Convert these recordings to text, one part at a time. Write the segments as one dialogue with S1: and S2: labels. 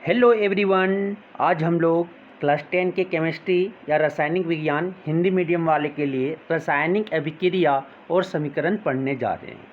S1: Hello everyone. आज हम लोग क्लास 10 के केमिस्ट्री या रासायनिक विज्ञान हिंदी मीडियम वाले के लिए रासायनिक अभिक्रिया और समीकरण पढ़ने जा रहे हैं।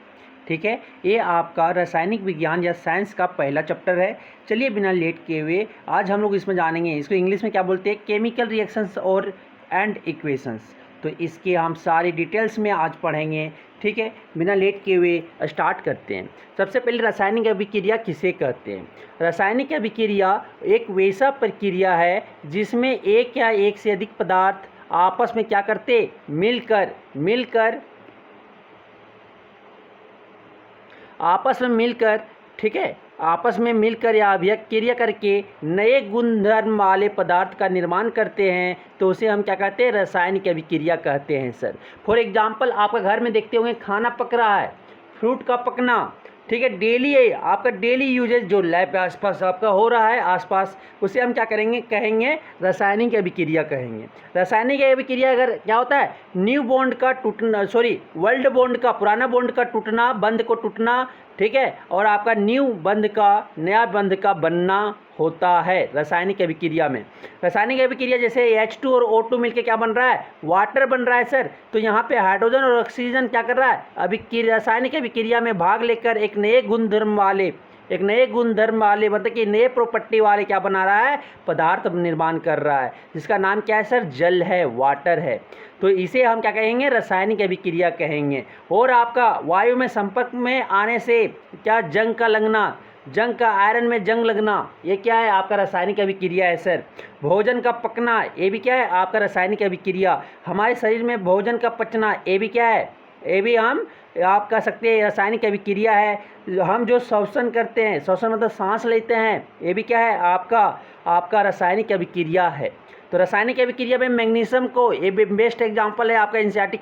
S1: ठीक है, ये आपका रासायनिक विज्ञान या साइंस का पहला चैप्टर है। चलिए बिना लेट किए हुए आज हम लोग इसमें जानेंगे, इसको इंग्लिश में क्या बोलते हैं, केमिकल रिएक्शंस और एंड इक्वेशंस। तो इसके हम सारी डिटेल्स में आज पढ़ेंगे। ठीक है, बिना लेट किए हुए स्टार्ट करते हैं। सबसे पहले रासायनिक अभिक्रिया किसे कहते हैं? रासायनिक अभिक्रिया एक वैसा प्रक्रिया है जिसमें एक या एक से अधिक पदार्थ आपस में क्या करते, मिलकर आपस में मिलकर ठीक है, आपस में मिलकर या अभिक्रिया करके नए गुणधर्म वाले पदार्थ का निर्माण करते हैं, तो उसे हम क्या कहते हैं, रासायनिक अभिक्रिया कहते हैं सर। फॉर एग्जांपल आपका घर में देखते होंगे खाना पक रहा है, फ्रूट का पकना, ठीक है, डेली है आपका डेली यूजेज जो लैब के आसपास आपका हो रहा है आसपास, उसे हम क्या कहेंगे रासायनिक अभिक्रिया कहेंगे। रासायनिक अभिक्रिया अगर क्या होता है, न्यू बॉन्ड का टूटना, वर्ल्ड बॉन्ड का, पुराना बॉन्ड का टूटना, बंध को टूटना, ठीक है, और आपका न्यू बंध का, नया बंध का बनना होता है रासायनिक अभिक्रिया में। रासायनिक अभिक्रिया जैसे H2 और O2 मिलकर क्या बन रहा है, वाटर बन रहा है सर। तो यहाँ पे हाइड्रोजन और ऑक्सीजन क्या कर रहा है, रासायनिक अभिक्रिया में भाग लेकर एक नए गुणधर्म वाले मतलब कि नए प्रॉपर्टी वाले क्या बना रहा है, पदार्थ निर्माण कर रहा है, जिसका नाम क्या है सर, जल है, वाटर है। तो इसे हम क्या कहेंगे, रासायनिक अभिक्रिया कहेंगे। और आपका वायु में संपर्क में आने से क्या, जंग का लगना, जंग का आयरन में जंग लगना, ये क्या है, आपका रासायनिक अभिक्रिया है सर। भोजन का पकना, ये भी क्या है, आपका रासायनिक अभिक्रिया। हमारे शरीर में भोजन का पचना, ये भी क्या है, ये भी हम आप कह सकते हैं रासायनिक अभिक्रिया है। हम जो श्वसन करते हैं, श्वसन मतलब सांस लेते हैं, ये भी क्या है, आपका रासायनिक अभिक्रिया है। तो रासायनिक अभिक्रिया में मैग्नीशियम को, ये बेस्ट एग्जाम्पल है आपका एनसीईआरटी।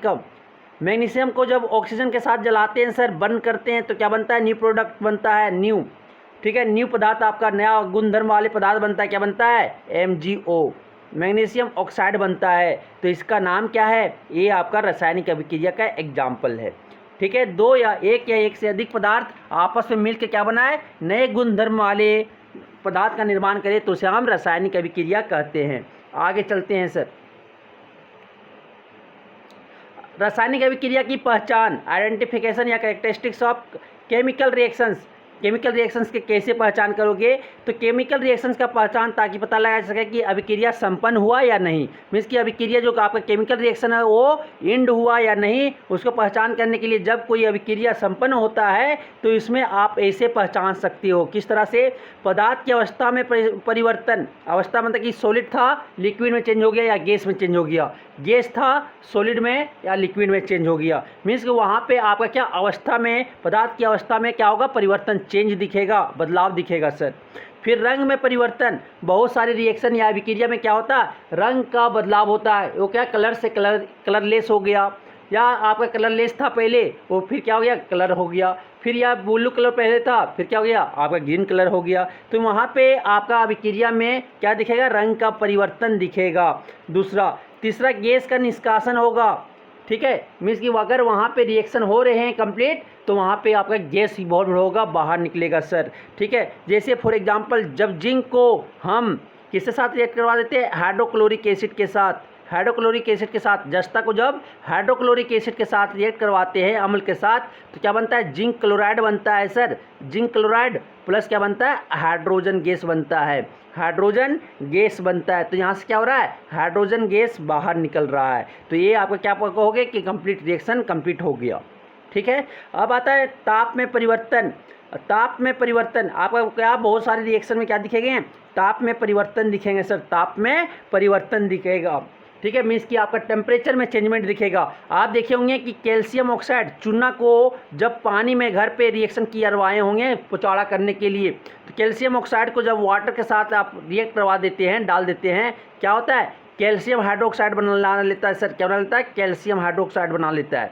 S1: मैग्नीशियम को जब ऑक्सीजन के साथ जलाते हैं सर, बर्न करते हैं, तो क्या बनता है, न्यू प्रोडक्ट बनता है, न्यू, ठीक है, न्यू पदार्थ, आपका नया गुणधर्म वाले पदार्थ बनता है, क्या बनता है, MgO, मैग्नीशियम ऑक्साइड बनता है। तो इसका नाम क्या है, ये आपका रासायनिक अभिक्रिया का एग्जाम्पल है। ठीक है, दो या एक से अधिक पदार्थ आपस में मिलकर क्या बनाए, नए गुणधर्म वाले पदार्थ का निर्माण करे, तो उसे हम रासायनिक अभिक्रिया कहते हैं। आगे चलते हैं सर। रासायनिक अभिक्रिया की पहचान, आइडेंटिफिकेशन या कैरेक्टरिस्टिक्स ऑफ केमिकल रिएक्शंस के कैसे पहचान करोगे? तो केमिकल रिएक्शंस का पहचान ताकि पता लगा सके कि अभिक्रिया संपन्न हुआ या नहीं, मीन्स कि अभिक्रिया जो आपका केमिकल रिएक्शन है वो एंड हुआ या नहीं, उसको पहचान करने के लिए जब कोई अभिक्रिया संपन्न होता है तो इसमें आप ऐसे पहचान सकते हो। किस तरह से? पदार्थ की अवस्था में परिवर्तन, अवस्था मतलब कि सॉलिड था लिक्विड में चेंज हो गया या गैस में चेंज हो गया, गैस था सॉलिड में या लिक्विड में चेंज हो गया, मीन्स कि वहाँ पे आपका क्या अवस्था में, पदार्थ की अवस्था में क्या होगा, परिवर्तन, चेंज दिखेगा, बदलाव दिखेगा सर। फिर रंग में परिवर्तन, बहुत सारे रिएक्शन या अभिक्रिया में क्या होता है, रंग का बदलाव होता है। वो क्या, कलर से कलरलेस हो गया, या आपका कलरलेस था पहले, वो फिर क्या हो गया, कलर हो गया। फिर या ब्लू कलर पहले था, फिर क्या हो गया, आपका ग्रीन कलर हो गया। तो वहाँ पे आपका अभिक्रिया में क्या दिखेगा, रंग का परिवर्तन दिखेगा। तीसरा गैस का निष्कासन होगा, ठीक है, मीन्स कि अगर वहाँ पे रिएक्शन हो रहे हैं कंप्लीट, तो वहाँ पे आपका गैस इवॉल्व होगा, बाहर निकलेगा सर। ठीक है, जैसे फॉर एग्जांपल जब जिंक को हम किसके साथ रिएक्ट करवा देते हैं, हाइड्रोक्लोरिक एसिड के साथ, जस्ता को जब हाइड्रोक्लोरिक एसिड के साथ रिएक्ट करवाते हैं अम्ल के साथ, तो क्या बनता है, जिंक क्लोराइड बनता है सर। जिंक क्लोराइड प्लस क्या बनता है, हाइड्रोजन गैस बनता है, तो यहाँ से क्या हो रहा है, हाइड्रोजन गैस बाहर निकल रहा है। तो ये आपका क्या कहोगे कि कंप्लीट रिएक्शन कंप्लीट हो गया। ठीक है, अब आता है ताप में परिवर्तन। आपका क्या, बहुत सारे रिएक्शन में क्या दिखेंगे, ताप में परिवर्तन दिखेंगे सर, ताप में परिवर्तन दिखेगा। ठीक है, मीन्स कि आपका टेम्परेचर में चेंजमेंट दिखेगा। आप देखे होंगे कि कैल्शियम ऑक्साइड, चूना को जब पानी में घर पे रिएक्शन करवाए होंगे पुचाड़ा करने के लिए, तो कैल्शियम ऑक्साइड को जब वाटर के साथ आप रिएक्ट करवा देते हैं, डाल देते हैं, क्या होता है, कैल्शियम हाइड्रोक्साइड बना लेता है सर। क्या बना लेता है, कैल्शियम हाइड्रोक्साइड बना लेता है।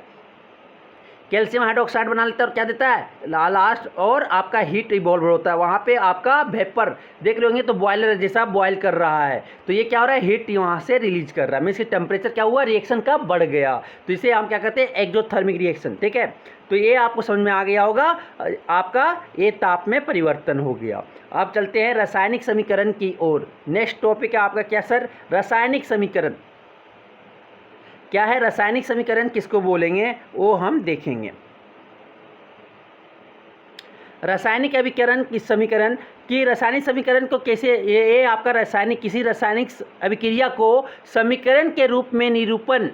S1: कैल्शियम हाइड्रोक्साइड बना लेता है और क्या देता है लास्ट, और आपका हीट इवॉल्व होता है, वहाँ पे आपका वेपर देख रहे होंगे तो बॉयलर जैसा बॉयल कर रहा है, तो ये क्या हो रहा है हीट वहाँ से रिलीज कर रहा है, मीन्स कि टेम्परेचर क्या हुआ रिएक्शन का बढ़ गया, तो इसे हम क्या कहते हैं एक्सोथर्मिक रिएक्शन। ठीक है, तो ये आपको समझ में आ गया होगा, आपका ये ताप में परिवर्तन हो गया। अब चलते हैं रासायनिक समीकरण की ओर। नेक्स्ट टॉपिक है आपका क्या सर, रासायनिक समीकरण। क्या है रासायनिक समीकरण, किसको बोलेंगे वो हम देखेंगे। रासायनिक अभिकरण की समीकरण कि रासायनिक समीकरण को कैसे, ये आपका रासायनिक किसी रासायनिक अभिक्रिया को समीकरण के रूप में निरूपण।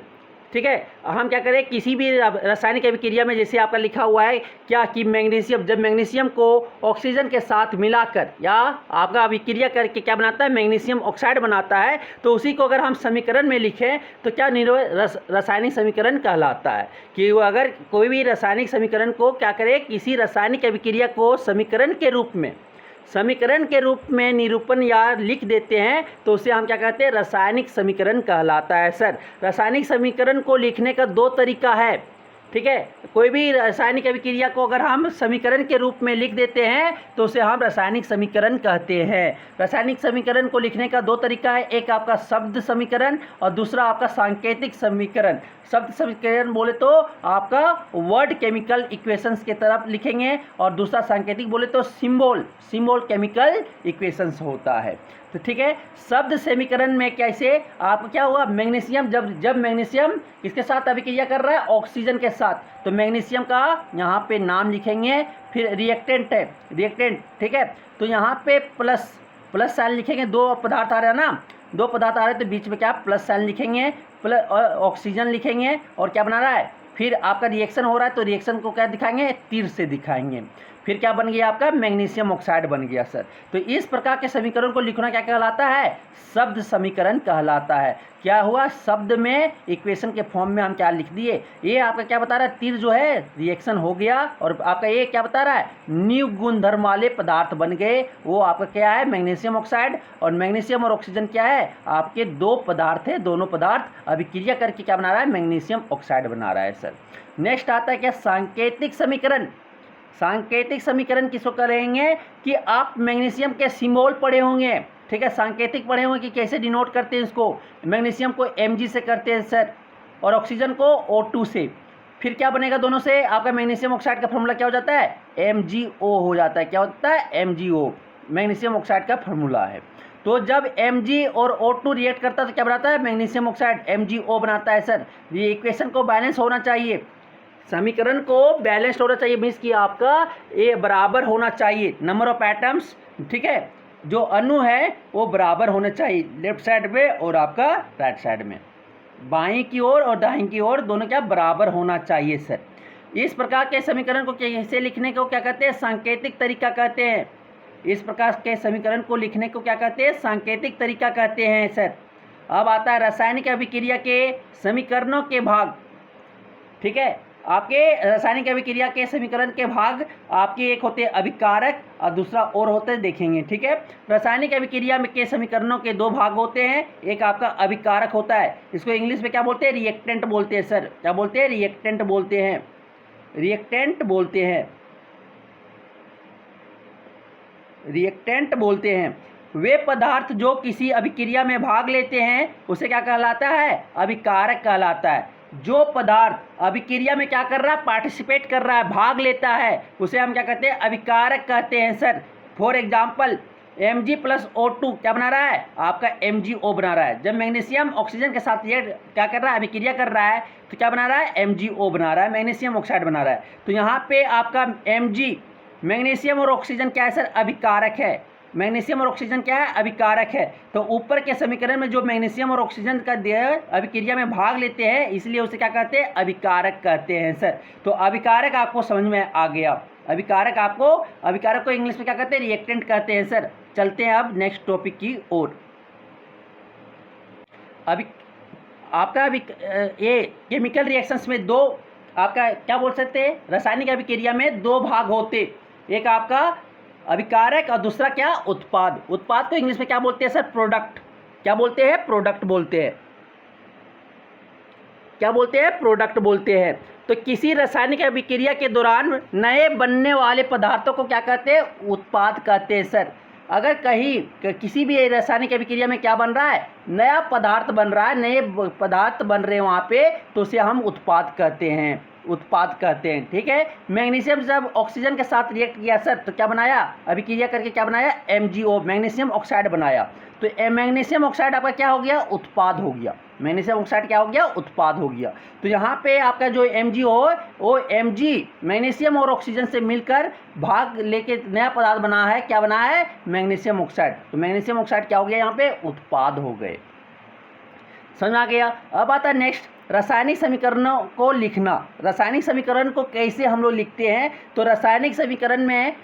S1: ठीक है, हम क्या करें किसी भी रासायनिक अभिक्रिया में, जैसे आपका लिखा हुआ है क्या कि मैग्नीशियम, जब मैग्नीशियम को ऑक्सीजन के साथ मिलाकर या आपका अभिक्रिया करके क्या बनाता है मैग्नीशियम ऑक्साइड बनाता है, तो उसी को अगर हम समीकरण में लिखें तो क्या रासायनिक समीकरण कहलाता है। कि वो अगर कोई भी रासायनिक समीकरण को क्या करें किसी रासायनिक अभिक्रिया को समीकरण के रूप में निरूपण या लिख देते हैं तो उसे हम क्या कहते हैं रासायनिक समीकरण कहलाता है। सर रासायनिक समीकरण को लिखने का दो तरीका है। ठीक है, कोई भी रासायनिक अभिक्रिया को अगर हम समीकरण के रूप में लिख देते हैं तो उसे हम रासायनिक समीकरण कहते हैं। रासायनिक समीकरण को लिखने का दो तरीका है, एक आपका शब्द समीकरण और दूसरा आपका सांकेतिक समीकरण। शब्द समीकरण बोले तो आपका वर्ड केमिकल इक्वेशंस के तरफ लिखेंगे और दूसरा सांकेतिक बोले तो सिंबल केमिकल इक्वेशंस होता है। तो ठीक है, शब्द समीकरण में कैसे आपको क्या हुआ मैग्नीशियम, जब मैग्नीशियम किसके साथ अभिक्रिया कर रहा है ऑक्सीजन के साथ, तो मैग्नीशियम का यहाँ पे नाम लिखेंगे, फिर रिएक्टेंट है रिएक्टेंट। ठीक है, तो यहाँ पे प्लस साइन लिखेंगे, दो पदार्थ आ रहे हैं ना, दो पदार्थ आ रहे हैं तो बीच में क्या प्लस साइन लिखेंगे, प्लस ऑक्सीजन लिखेंगे और क्या बना रहा है फिर आपका रिएक्शन हो रहा है तो रिएक्शन को क्या दिखाएंगे तीर से दिखाएंगे, फिर क्या बन गया आपका मैग्नीशियम ऑक्साइड बन गया। सर तो इस प्रकार के समीकरण को लिखना क्या कहलाता है शब्द समीकरण कहलाता है। क्या हुआ शब्द में इक्वेशन के फॉर्म में हम क्या लिख दिए, ये आपका क्या बता रहा है तीर जो है रिएक्शन हो गया और आपका ये क्या बता रहा है न्यू गुणधर्म वाले पदार्थ बन गए, वो आपका क्या है मैग्नीशियम ऑक्साइड, और मैग्नीशियम और ऑक्सीजन क्या है आपके दो पदार्थ है, दोनों पदार्थ अभिक्रिया करके क्या बना रहा है मैग्नीशियम ऑक्साइड बना रहा है। सर नेक्स्ट आता है क्या सांकेतिक समीकरण। सांकेतिक समीकरण किसको करेंगे कि आप मैग्नीशियम के सिंबल पढ़े होंगे। ठीक है, सांकेतिक पढ़े होंगे कि कैसे डिनोट करते हैं इसको, मैग्नीशियम को Mg से करते हैं सर और ऑक्सीजन को O2 से, फिर क्या बनेगा दोनों से आपका मैग्नीशियम ऑक्साइड का फॉर्मूला क्या हो जाता है MgO हो जाता है। क्या होता है MgO मैग्नीशियम ऑक्साइड का फॉर्मूला है। तो जब Mg और O2 रिएक्ट करता है तो क्या बनाता है मैग्नीशियम ऑक्साइड MgO बनाता है। सर ये इक्वेशन को बैलेंस होना चाहिए, समीकरण को बैलेंस्ड होना चाहिए, मीन्स कि आपका ये बराबर होना चाहिए नंबर ऑफ एटम्स। ठीक है, जो अणु है वो बराबर होने चाहिए लेफ्ट साइड में और आपका राइट साइड में, बाईं की ओर और दाईं की ओर दोनों क्या बराबर होना चाहिए। सर इस प्रकार के समीकरण को कैसे लिखने को क्या कहते हैं सांकेतिक तरीका कहते हैं। इस प्रकार के समीकरण को लिखने को क्या कहते हैं सांकेतिक तरीका कहते हैं। सर अब आता है रासायनिक अभिक्रिया के समीकरणों के भाग। ठीक है, आपके रासायनिक अभिक्रिया के समीकरण के भाग आपके एक होते हैं अभिकारक और दूसरा और होते हैं देखेंगे। ठीक है, रासायनिक अभिक्रिया में के समीकरणों के दो भाग होते हैं, एक आपका अभिकारक होता है, इसको इंग्लिश में क्या बोलते हैं रिएक्टेंट बोलते हैं। सर क्या बोलते हैं रिएक्टेंट बोलते हैं, रिएक्टेंट बोलते हैं, रिएक्टेंट बोलते हैं। वे पदार्थ जो किसी अभिक्रिया में भाग लेते हैं उसे क्या कहलाता है अभिकारक कहलाता है। जो पदार्थ अभिक्रिया में क्या कर रहा है पार्टिसिपेट कर रहा है भाग लेता है उसे हम क्या कहते हैं अभिकारक कहते हैं। Sir for example Mg plus O2 क्या बना रहा है आपका MgO बना रहा है। जब मैग्नीशियम ऑक्सीजन के साथ ये क्या कर रहा है अभिक्रिया कर रहा है तो क्या बना रहा है MgO बना रहा है, मैग्नीशियम ऑक्साइड बना रहा है। तो यहाँ पे आपका Mg मैग्नीशियम और ऑक्सीजन क्या है सर अभिकारक है, मैग्नीशियम और ऑक्सीजन क्या है अभिकारक है। तो ऊपर के समीकरण में जो मैग्नीशियम और ऑक्सीजन का अभिक्रिया में भाग लेते हैं इसलिए उसे क्या कहते हैं अभिकारक कहते हैं। सर तो अभिकारक आपको समझ में आ गया, अभिकारक को इंग्लिश में क्या कहते हैं रिएक्टेंट कहते हैं। सर चलते हैं अब नेक्स्ट टॉपिक की ओर। अभी आपका ये केमिकल रिएक्शंस में दो आपका क्या बोल सकते हैं रासायनिक अभिक्रिया में दो भाग होते, एक आपका अभिकारक और दूसरा क्या उत्पाद। उत्पाद को इंग्लिश में क्या बोलते हैं सर प्रोडक्ट, क्या बोलते हैं प्रोडक्ट बोलते हैं, क्या बोलते हैं प्रोडक्ट बोलते हैं। तो किसी रासायनिक अभिक्रिया के दौरान नए बनने वाले पदार्थों को क्या कहते हैं? उत्पाद कहते हैं सर। अगर कहीं किसी भी रासायनिक अभिक्रिया में क्या बन रहा है? नया पदार्थ बन रहा है, नए पदार्थ बन रहे हैं वहाँ पे, तो उसे हम उत्पाद कहते हैं, उत्पाद कहते हैं। ठीक है। मैग्नीशियम जब ऑक्सीजन के साथ रिएक्ट किया सर, तो क्या बनाया? अभिक्रिया करके क्या बनाया? MgO, मैग्नीशियम ऑक्साइड बनाया। तो मैग्नीशियम ऑक्साइड आपका क्या हो गया? उत्पाद हो गया। मैग्नीशियम ऑक्साइड क्या हो गया? उत्पाद हो गया। तो यहाँ पे आपका जो MgO है वो Mg मैग्नीशियम और ऑक्सीजन से मिलकर भाग लेके नया पदार्थ बना है। क्या बना है? Magnesium oxide. तो मैग्नीशियम ऑक्साइड क्या हो गया? यहाँ पे उत्पाद हो गए। समझ में आ गया? अब आता है नेक्स्ट, रासायनिक समीकरणों को लिखना। रासायनिक समीकरण को कैसे हम लोग लिखते हैं? तो रासायनिक समीकरण में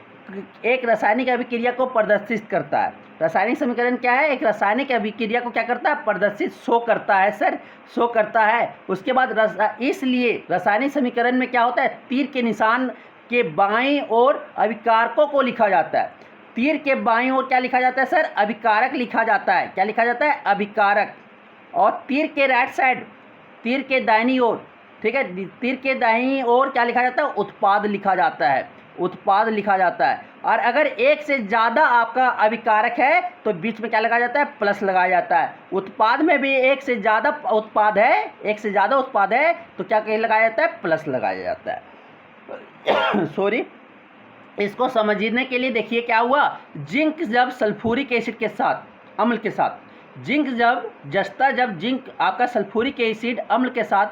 S1: एक रासायनिक अभिक्रिया को प्रदर्शित करता है। रासायनिक समीकरण क्या है? एक रासायनिक अभिक्रिया को क्या करता है? प्रदर्शित, शो करता है सर, शो करता है। उसके बाद इसलिए रासायनिक समीकरण में क्या होता है? तीर के निशान के बाईं ओर अभिकारकों को लिखा जाता है। तीर के बाईं ओर क्या लिखा जाता है सर? अभिकारक लिखा जाता है। क्या लिखा जाता है? अभिकारक। और तीर के राइट साइड, तीर के दाहिनी ओर, ठीक है, तीर के दाहिनी ओर क्या लिखा जाता है? उत्पाद लिखा जाता है, उत्पाद लिखा जाता है। और अगर एक से ज़्यादा आपका अभिकारक है तो बीच में क्या लगाया जाता है? प्लस लगाया जाता है। उत्पाद में भी एक से ज़्यादा उत्पाद है, एक से ज़्यादा उत्पाद है तो क्या लगाया जाता है? प्लस लगाया जाता है। सॉरी, इसको समझने के लिए देखिए क्या हुआ। जिंक जब सल्फ्यूरिक एसिड के साथ, अम्ल के साथ, जिंक जब जस्ता, जब जिंक आपका सल्फ्यूरिक एसिड अम्ल के साथ,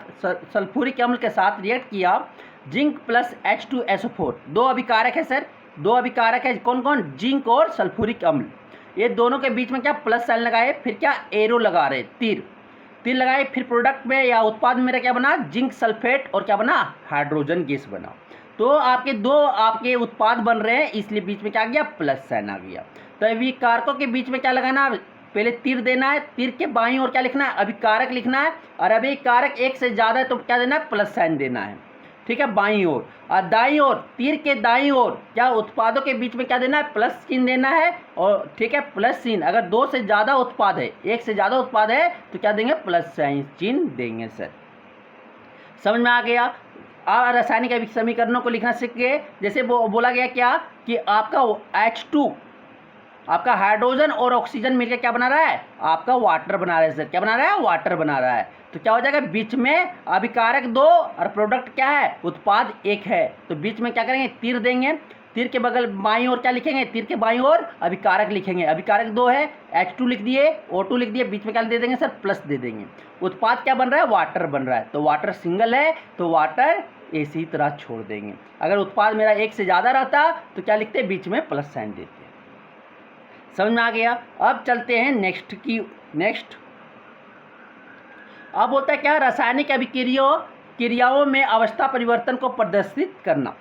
S1: सल्फ्यूरिक अम्ल के साथ रिएक्ट किया, जिंक प्लस H2SO4, दो अभिकारक है सर, दो अभिकारक है। कौन कौन? जिंक और सल्फ्यूरिक अम्ल। ये दोनों के बीच में क्या प्लस साइन लगाए, फिर क्या एरो लगा रहे, तीर, तीर लगाए। फिर प्रोडक्ट में या उत्पाद में मेरा क्या बना? जिंक सल्फेट और क्या बना? हाइड्रोजन गैस बना। तो आपके दो आपके उत्पाद बन रहे हैं, इसलिए बीच में क्या आ गया? प्लस साइन आ गया। तो अभिकारकों के बीच में क्या लगाना? पहले तीर देना है, तीर के बाईं ओर क्या लिखना है? अभिकारक लिखना है। और अभिकारक एक से ज़्यादा है तो क्या देना है? प्लस साइन देना है। ठीक है, बाईं ओर। और दाईं ओर, तीर के दाईं ओर क्या उत्पादों के बीच में क्या देना है? प्लस चिन्ह देना है। और ठीक है, प्लस चिन्ह। अगर दो से ज़्यादा उत्पाद है, एक से ज़्यादा उत्पाद है तो क्या देंगे? प्लस साइन चिन्ह देंगे सर। समझ में आ गया? रासायनिक समीकरणों को लिखना सीख गए। जैसे बोला गया क्या कि आपका H2, आपका हाइड्रोजन और ऑक्सीजन मिलकर क्या बना रहा है? आपका वाटर बना रहा है सर। क्या बना रहा है? वाटर बना रहा है। तो क्या हो जाएगा? बीच में अभिकारक दो और प्रोडक्ट क्या है? उत्पाद एक है। तो बीच में क्या करेंगे? तीर देंगे। तीर के बगल बाईं ओर क्या लिखेंगे? तीर के बाईं ओर अभिकारक लिखेंगे। अभिकारक दो है, H2 लिख दिए, O2 लिख दिए, बीच में क्या दे देंगे सर? प्लस दे देंगे। उत्पाद क्या बन रहा है? वाटर बन रहा है। तो वाटर सिंगल है तो वाटर इसी तरह छोड़ देंगे। अगर उत्पाद मेरा एक से ज़्यादा रहता तो क्या लिखते? बीच में प्लस साइन देते। समझ में आ गया? अब चलते हैं नेक्स्ट की। नेक्स्ट अब होता है क्या? रासायनिक अभिक्रियाओं में अवस्था परिवर्तन को प्रदर्शित करना।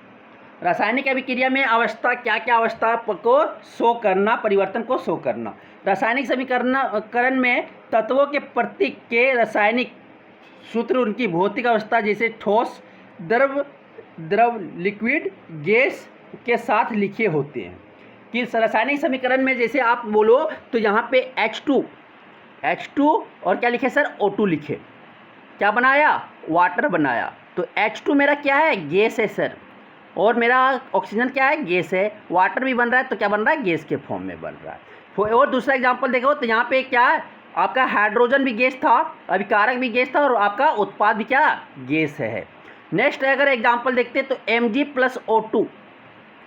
S1: रासायनिक अभिक्रिया में अवस्था, क्या क्या अवस्था को शो करना, परिवर्तन को शो करना। रासायनिक समीकरण में तत्वों के प्रतीक के रासायनिक सूत्र, उनकी भौतिक अवस्था जैसे ठोस, द्रव, लिक्विड, गैस के साथ लिखे होते हैं। कि रासायनिक समीकरण में जैसे आप बोलो तो यहाँ पे H2 और क्या लिखे सर? O2 लिखे। क्या बनाया? वाटर बनाया। तो H2 मेरा क्या है? गैस है सर। और मेरा ऑक्सीजन क्या है? गैस है। वाटर भी बन रहा है तो क्या बन रहा है? गैस के फॉर्म में बन रहा है। और दूसरा एग्जांपल देखो तो यहाँ पे क्या है? आपका हाइड्रोजन भी गैस था, अभिकारक भी गैस था और आपका उत्पाद भी क्या? गैस है। नेक्स्ट अगर एग्जाम्पल देखते तो Mg+O2,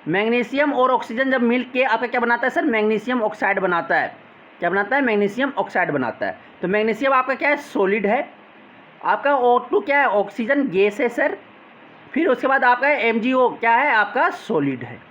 S1: मैग्नीशियम और ऑक्सीजन जब मिल के आपका क्या बनाता है सर? मैग्नीशियम ऑक्साइड बनाता है। क्या बनाता है? मैग्नीशियम ऑक्साइड बनाता है। तो मैग्नीशियम आपका क्या है? सॉलिड है। आपका O2 क्या है? ऑक्सीजन गैस है सर। फिर उसके बाद आपका MgO क्या है? आपका सॉलिड है।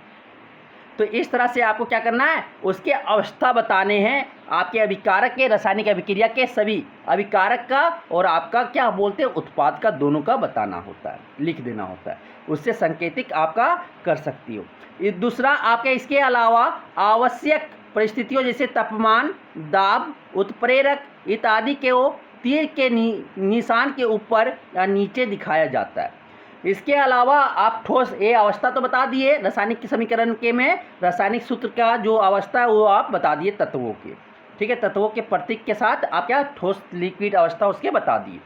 S1: तो इस तरह से आपको क्या करना है? उसके अवस्था बताने हैं। आपके अभिकारक के, रासायनिक अभिक्रिया के सभी अभिकारक का और आपका क्या बोलते हैं? उत्पाद का, दोनों का बताना होता है, लिख देना होता है। उससे संकेतिक आपका कर सकती हो। दूसरा आपके इसके अलावा आवश्यक परिस्थितियों जैसे तापमान, दाब, उत्प्रेरक इत्यादि के वो तीर के निशान के ऊपर या नीचे दिखाया जाता है। इसके अलावा आप ठोस, ये अवस्था तो बता दिए रासायनिक समीकरण के में, रासायनिक सूत्र का जो अवस्था है वो आप बता दिए तत्वों के। ठीक है, तत्वों के प्रतीक के साथ आप क्या? ठोस, लिक्विड अवस्था उसके बता दिए।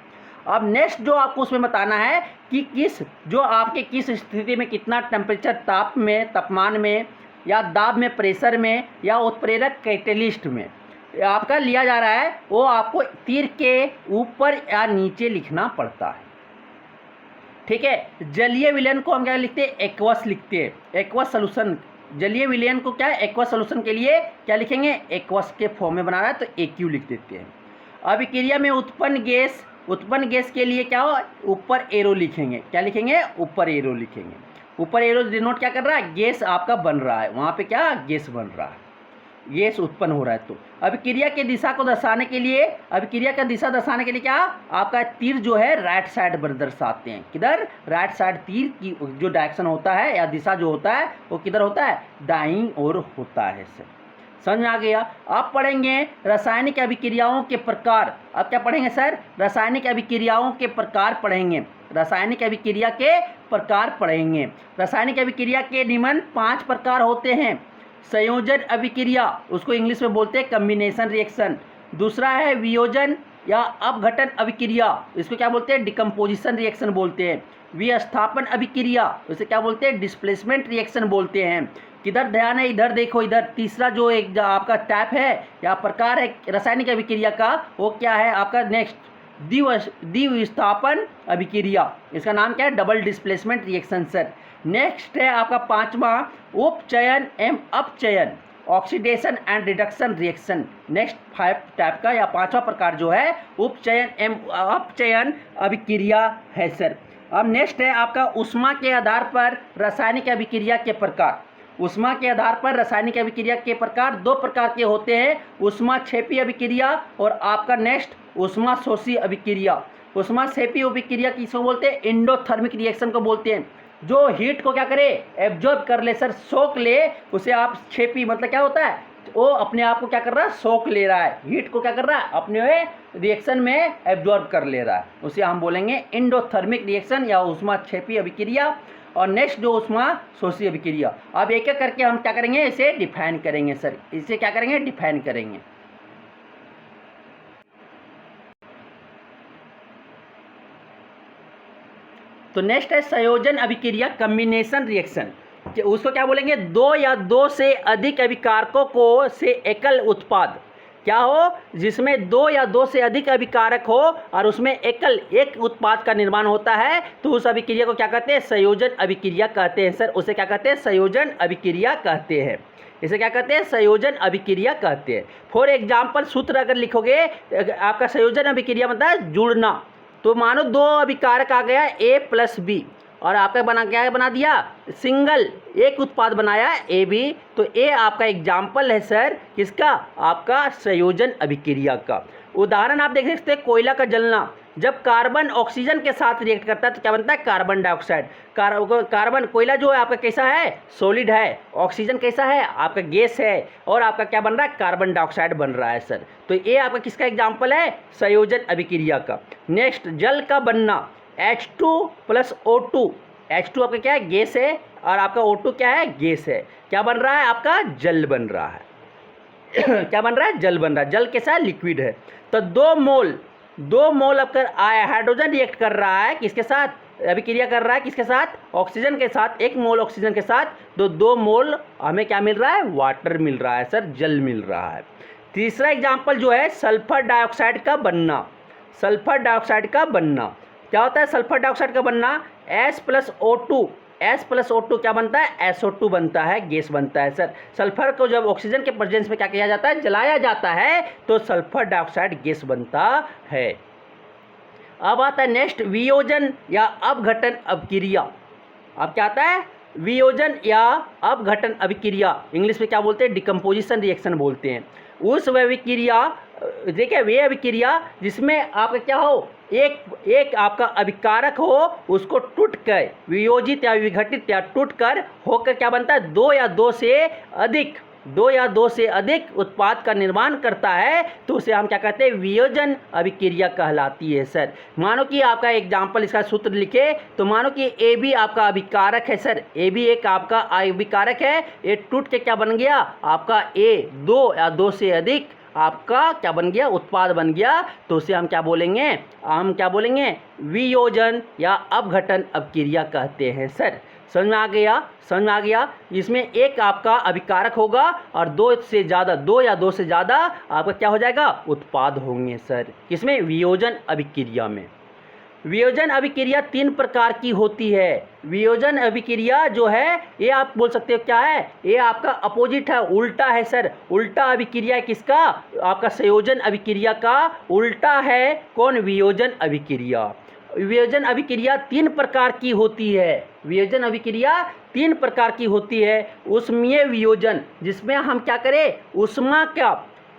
S1: अब नेक्स्ट जो आपको उसमें बताना है कि जो आपके किस स्थिति में कितना टेम्परेचर, तापमान में या दाब में, प्रेशर में या उत्प्रेरक कैटेलिस्ट में आपका लिया जा रहा है, वो आपको तीर के ऊपर या नीचे लिखना पड़ता है। ठीक है। जलीय विलयन को हम क्या लिखते हैं? एक्वस लिखते हैं, एक्वस सोल्यूशन। जलीय विलयन को क्या है? एक्वस सोल्यूशन के लिए क्या लिखेंगे? एक्वस के फॉर्म में बना रहा है तो एक्यू लिख देते हैं। अभिक्रिया में उत्पन्न गैस के लिए क्या हो? ऊपर एरो लिखेंगे। क्या लिखेंगे? ऊपर एरो लिखेंगे। ऊपर एरो डिनोट क्या कर रहा है? गैस आपका बन रहा है, वहाँ पे क्या गैस बन रहा है, गैस उत्पन्न हो रहा है। तो अभिक्रिया की दिशा को दर्शाने के लिए, अभिक्रिया का दिशा दर्शाने के लिए क्या आपका तीर जो है राइट साइड पर दर्शाते हैं। किधर? Right side. तीर की जो डायरेक्शन होता है या दिशा जो होता है वो किधर होता है? दाईं ओर होता है सर। समझ में आ गया? अब पढ़ेंगे रासायनिक अभिक्रियाओं के प्रकार। अब क्या पढ़ेंगे सर? रासायनिक अभिक्रियाओं के प्रकार पढ़ेंगे। रासायनिक अभिक्रिया के प्रकार पढ़ेंगे। रासायनिक अभिक्रिया के निम्न 5 प्रकार होते हैं। संयोजन अभिक्रिया, उसको इंग्लिश में बोलते हैं कम्बिनेशन रिएक्शन। दूसरा है वियोजन या अपघटन अभिक्रिया, इसको क्या बोलते हैं? डिकम्पोजिशन रिएक्शन बोलते हैं। विस्थापन अभिक्रिया, उसे क्या बोलते हैं? डिस्प्लेसमेंट रिएक्शन बोलते हैं। किधर ध्यान है? इधर देखो, इधर तीसरा जो एक आपका टाइप है या प्रकार है रासायनिक अभिक्रिया का, वो क्या है आपका? नेक्स्ट द्विविस्थापन अभिक्रिया, इसका नाम क्या है? Double displacement reaction sir. Next है आपका 5वां उपचयन एवं अपचयन, oxidation and reduction reaction. Next 5 type का या 5वां प्रकार जो है उपचयन एवं अपचयन अभिक्रिया है सर। अब नेक्स्ट है आपका ऊष्मा के आधार पर रासायनिक अभिक्रिया के प्रकार। ऊष्मा के आधार पर रासायनिक अभिक्रिया के प्रकार 2 प्रकार के होते हैं, ऊष्मा क्षेपी अभिक्रिया और आपका नेक्स्ट ऊष्मा शोषी अभिक्रिया। ऊष्मा क्षेपी अभिक्रिया किसको बोलते हैं? एंडोथर्मिक रिएक्शन को बोलते हैं। जो हीट को क्या करे? एब्जॉर्ब कर ले सर, सोख ले, उसे आप क्षेपी मतलब क्या होता है? वो अपने आप को क्या कर रहा है? सोख ले रहा है। हीट को क्या कर रहा है? अपने रिएक्शन में एब्जॉर्ब कर ले रहा है, उसे हम बोलेंगे एंडोथर्मिक रिएक्शन या ऊष्मा क्षेपी अभिक्रिया। और नेक्स्ट जो ऊष्मा शोषी अभिक्रिया। अब एक एक करके हम क्या करेंगे? इसे डिफाइन करेंगे सर। इसे क्या करेंगे? डिफाइन करेंगे। तो नेक्स्ट है संयोजन अभिक्रिया, कम्बिनेशन रिएक्शन। उसको क्या बोलेंगे? 2 या 2 से अधिक अभिकारकों को से एकल उत्पाद क्या हो? जिसमें 2 या 2 से अधिक अभिकारक हो और उसमें एक उत्पाद का निर्माण होता है, तो उस अभिक्रिया को क्या कहते हैं? संयोजन अभिक्रिया कहते हैं सर। उसे क्या कहते हैं? संयोजन अभिक्रिया कहते हैं। इसे क्या कहते हैं? संयोजन अभिक्रिया कहते हैं। फॉर एग्जाम्पल सूत्र अगर लिखोगे, आपका संयोजन अभिक्रिया मतलब है जुड़ना। तो मानो 2 अभिकारक आ गया A + B और आपका क्या बना दिया? सिंगल एक उत्पाद बनाया AB। तो A आपका एग्जाम्पल है सर किसका? आपका संयोजन अभिक्रिया का। उदाहरण आप देख सकते हैं, कोयला का जलना। जब कार्बन ऑक्सीजन के साथ रिएक्ट करता है तो क्या बनता है? Carbon dioxide. कार्बन कोयला जो है आपका कैसा है? सॉलिड है। ऑक्सीजन कैसा है? आपका गैस है। और आपका क्या बन रहा है? कार्बन डाइऑक्साइड बन रहा है सर। तो ये आपका किसका एग्जाम्पल है? संयोजन अभिक्रिया का। नेक्स्ट जल का बनना, H2 + O2। H2 आपका क्या है? गैस है और आपका O2 क्या है? गैस है। क्या बन रहा है? आपका जल बन रहा है। क्या बन रहा है? जल बन रहा है। जल कैसा है? लिक्विड है। तो 2 मोल अगर हाइड्रोजन रिएक्ट कर रहा है, किसके साथ अभिक्रिया कर रहा है? किसके साथ? ऑक्सीजन के साथ। 1 मोल ऑक्सीजन के साथ तो 2 मोल हमें क्या मिल रहा है? वाटर मिल रहा है सर, जल मिल रहा है। तीसरा एग्जाम्पल जो है सल्फर डाइऑक्साइड का बनना। सल्फर डाइऑक्साइड का बनना क्या होता है? सल्फर डाइऑक्साइड का बनना S + O2। S + O2 क्या बनता है? SO2 बनता है, गैस बनता है सर। सल्फर को जब ऑक्सीजन के प्रेजेंस में क्या किया जाता है? जलाया जाता है, तो सल्फर डाइऑक्साइड गैस बनता है। अब आता है नेक्स्ट वियोजन या अपघटन अभिक्रिया। अब क्या आता है? वियोजन या अपघटन अभिक्रिया, इंग्लिश में क्या बोलते हैं? डिकम्पोजिशन रिएक्शन बोलते हैं। उस अभिक्रिया, देखिए वे अभिक्रिया जिसमें आपका क्या हो? एक आपका अभिकारक हो, उसको टूट कर वियोजित या विघटित या टूट कर होकर क्या बनता है? 2 या 2 से अधिक उत्पाद का निर्माण करता है, तो उसे हम क्या कहते हैं? वियोजन अभिक्रिया कहलाती है सर। मानो कि आपका एग्जाम्पल, इसका सूत्र लिखे तो मानो कि AB आपका अभिकारक है सर। AB एक आपका अभिकारक है, ये टूट के क्या बन गया? आपका A 2 या 2 से अधिक आपका क्या बन गया, उत्पाद बन गया। तो उसे हम क्या बोलेंगे, वियोजन या अपघटन अपक्रिया कहते हैं सर। समझ में आ गया, समझ में आ गया। इसमें एक आपका अभिकारक होगा और दो या दो से ज़्यादा आपका क्या हो जाएगा, उत्पाद होंगे सर। किसमें, वियोजन अभिक्रिया में। वियोजन अभिक्रिया 3 प्रकार की होती है। वियोजन अभिक्रिया जो है ये आप बोल सकते हो क्या है, ये आपका अपोजिट है, उल्टा है सर। उल्टा अभिक्रिया किसका, आपका संयोजन अभिक्रिया का उल्टा है कौन, वियोजन अभिक्रिया। वियोजन अभिक्रिया 3 प्रकार की होती है। वियोजन अभिक्रिया 3 प्रकार की होती है। ऊष्मीय वियोजन, जिसमें हम क्या करें,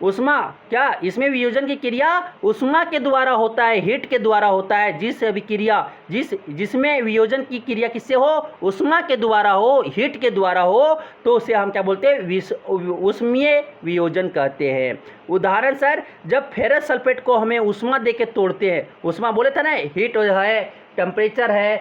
S1: उष्मा क्या, इसमें वियोजन की क्रिया उष्मा के द्वारा होता है, हीट के द्वारा होता है। जिसमें वियोजन की क्रिया किससे हो, उष्मा के द्वारा हो, हीट के द्वारा हो, तो उसे हम क्या बोलते हैं, उष्मीय वियोजन कहते हैं। उदाहरण सर, जब फेरस सल्फेट को हमें उष्मा दे के तोड़ते हैं, उष्मा बोले था ना, हीट है, टेम्परेचर है,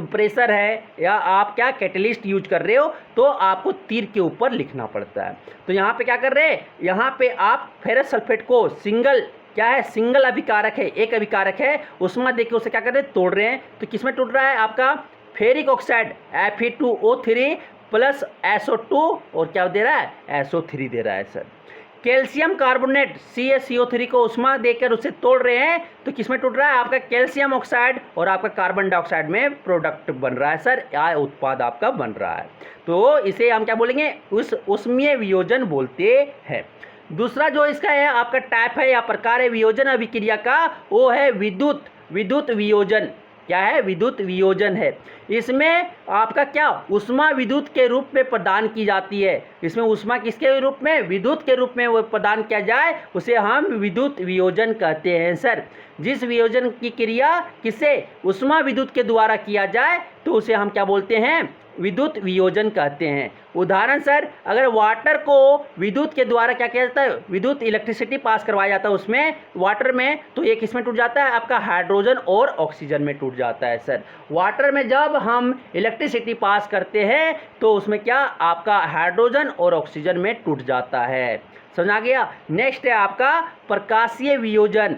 S1: प्रेशर है, या आप क्या कैटलिस्ट यूज कर रहे हो, तो आपको तीर के ऊपर लिखना पड़ता है। तो यहाँ पे क्या कर रहे हैं, यहाँ पे आप फेरस सल्फेट को सिंगल अभिकारक है, एक अभिकारक है, उष्मा देके उसे क्या कर रहे हैं, तोड़ रहे हैं। तो किसमें टूट रहा है, आपका ferric oxide Fe2O3 plus SO2 और क्या दे रहा है, SO3 दे रहा है सर। कैल्शियम कार्बोनेट CaCO3 को उष्मा देकर उसे तोड़ रहे हैं, तो किसमें टूट रहा है, आपका कैल्शियम ऑक्साइड और आपका कार्बन डाइऑक्साइड में प्रोडक्ट बन रहा है सर, या उत्पाद आपका बन रहा है। तो इसे हम क्या बोलेंगे, उष्मीय वियोजन बोलते हैं। दूसरा जो इसका है आपका टाइप है या प्रकार है वियोजन अभिक्रिया का, वो है विद्युत वियोजन। क्या है, विद्युत वियोजन है। इसमें आपका क्या, उष्मा विद्युत के रूप में प्रदान की जाती है। इसमें उष्मा किसके रूप में, विद्युत के रूप में वो प्रदान किया जाए, उसे हम विद्युत वियोजन कहते हैं सर। जिस वियोजन की क्रिया किससे, उष्मा विद्युत के द्वारा किया जाए, तो उसे हम क्या बोलते हैं, विद्युत वियोजन कहते हैं। उदाहरण सर, अगर वाटर को विद्युत के द्वारा क्या किया जाता है, विद्युत इलेक्ट्रिसिटी पास करवाया जाता है उसमें, वाटर में, तो ये किसमें टूट जाता है, आपका हाइड्रोजन और ऑक्सीजन में टूट जाता है सर। वाटर में जब हम इलेक्ट्रिसिटी पास करते हैं तो उसमें क्या, आपका हाइड्रोजन और ऑक्सीजन में टूट जाता है। समझ आ गया। नेक्स्ट है आपका प्रकाशीय वियोजन,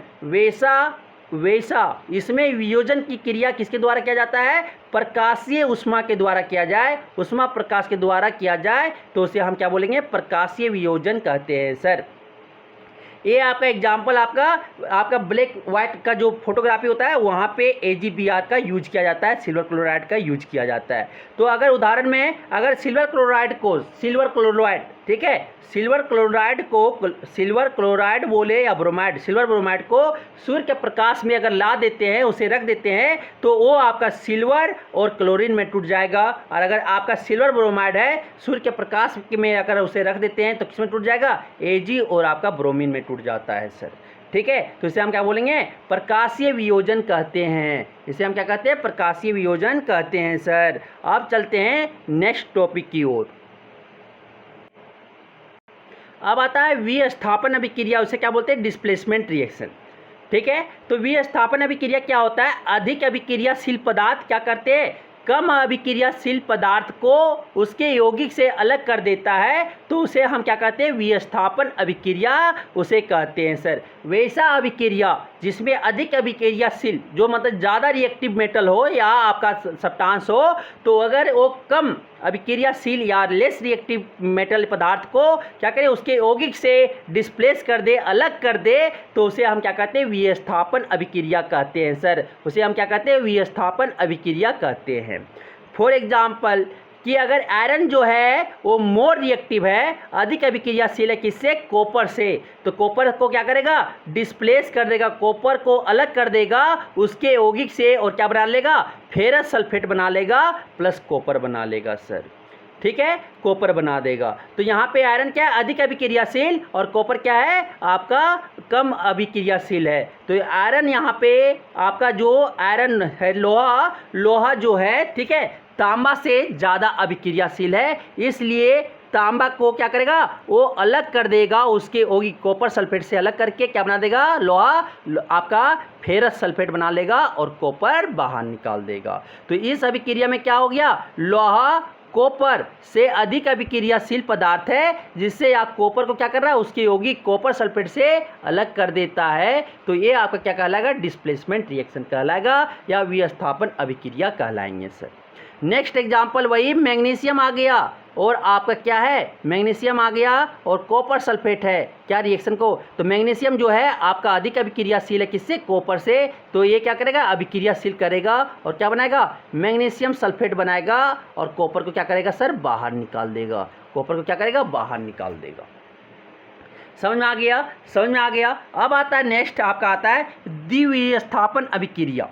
S1: वैसा इसमें वियोजन की क्रिया किसके द्वारा किया जाता है, प्रकाशीय उष्मा के द्वारा किया जाए, उष्मा प्रकाश के द्वारा किया जाए, तो उसे हम क्या बोलेंगे, प्रकाशीय वियोजन कहते हैं सर। ये आपका एग्जाम्पल आपका ब्लैक वाइट का जो फोटोग्राफी होता है, वहाँ पे AgBr का यूज किया जाता है, सिल्वर क्लोराइड का यूज किया जाता है। तो अगर उदाहरण में, अगर सिल्वर क्लोराइड ठीक है, सिल्वर क्लोराइड बोले या ब्रोमाइड, सिल्वर ब्रोमाइड को सूर्य के प्रकाश में अगर ला देते हैं, उसे रख देते हैं, तो वो आपका सिल्वर और क्लोरीन में टूट जाएगा। और अगर आपका सिल्वर ब्रोमाइड है, सूर्य के प्रकाश में अगर उसे रख देते हैं, तो किसमें टूट जाएगा, Ag और आपका ब्रोमीन में टूट जाता है सर। ठीक है, तो इसे हम क्या बोलेंगे, प्रकाशीय वियोजन कहते हैं। इसे हम क्या कहते हैं, प्रकाशीय वियोजन कहते हैं सर। अब चलते हैं नेक्स्ट टॉपिक की ओर। अब आता है विस्थापन अभिक्रिया, उसे क्या बोलते हैं, डिस्प्लेसमेंट रिएक्शन। ठीक है, तो विस्थापन अभिक्रिया क्या होता है, अधिक अभिक्रियाशील पदार्थ क्या करते हैं, कम अभिक्रियाशील पदार्थ को उसके यौगिक से अलग कर देता है, तो उसे हम क्या कहते हैं, विस्थापन अभिक्रिया उसे कहते हैं सर। वैसा अभिक्रिया जिसमें अधिक अभिक्रियाशील, जो मतलब ज़्यादा रिएक्टिव मेटल हो या आपका सब्सटेंस हो, तो अगर वो कम अभिक्रियाशील या लेस रिएक्टिव मेटल पदार्थ को क्या करें, उसके यौगिक से डिस्प्लेस कर दे, अलग कर दे, तो उसे हम क्या कहते हैं, विस्थापन अभिक्रिया कहते हैं सर। उसे हम क्या कहते हैं, विस्थापन अभिक्रिया कहते हैं। फॉर एग्जाम्पल कि अगर आयरन जो है वो मोर रिएक्टिव है, अधिक अभिक्रियाशील है, किससे, कॉपर से, तो कॉपर को क्या करेगा, डिस्प्लेस कर देगा, कॉपर को अलग कर देगा उसके यौगिक से, और क्या बना लेगा, फेरस सल्फेट बना लेगा प्लस कॉपर बना लेगा सर। ठीक है, कॉपर बना देगा। तो यहाँ पे आयरन क्या है, अधिक अभिक्रियाशील, और कॉपर क्या है, आपका कम अभिक्रियाशील है। तो आयरन यहाँ पे आपका जो आयरन है, लोहा जो है, ठीक है, तांबा से ज़्यादा अभिक्रियाशील है, इसलिए तांबा को क्या करेगा, वो अलग कर देगा उसके यौगिक, कॉपर सल्फेट से अलग करके क्या बना देगा, लोहा आपका फेरस सल्फेट बना लेगा और कॉपर बाहर निकाल देगा। तो इस अभिक्रिया में क्या हो गया, लोहा कॉपर से अधिक अभिक्रियाशील पदार्थ है, जिससे आप कॉपर को क्या कर रहा है, उसके यौगिक कॉपर सल्फेट से अलग कर देता है, तो ये आपका क्या कहलाएगा, डिस्प्लेसमेंट रिएक्शन कहलाएगा या विस्थापन अभिक्रिया कहलाएंगे सर। नेक्स्ट एग्जाम्पल वही मैग्नीशियम आ गया और आपका क्या है, मैग्नीशियम आ गया और कॉपर सल्फेट है, क्या रिएक्शन को, तो मैग्नीशियम जो है आपका अधिक अभिक्रियाशील है किससे, कॉपर से, तो ये क्या करेगा, अभिक्रियाशील करेगा और क्या बनाएगा, मैग्नीशियम सल्फेट बनाएगा और कॉपर को क्या करेगा सर, बाहर निकाल देगा, कॉपर को क्या करेगा, बाहर निकाल देगा। समझ में आ गया, समझ में आ गया। अब आता है नेक्स्ट, आपका आता है द्विविस्थापन अभिक्रिया,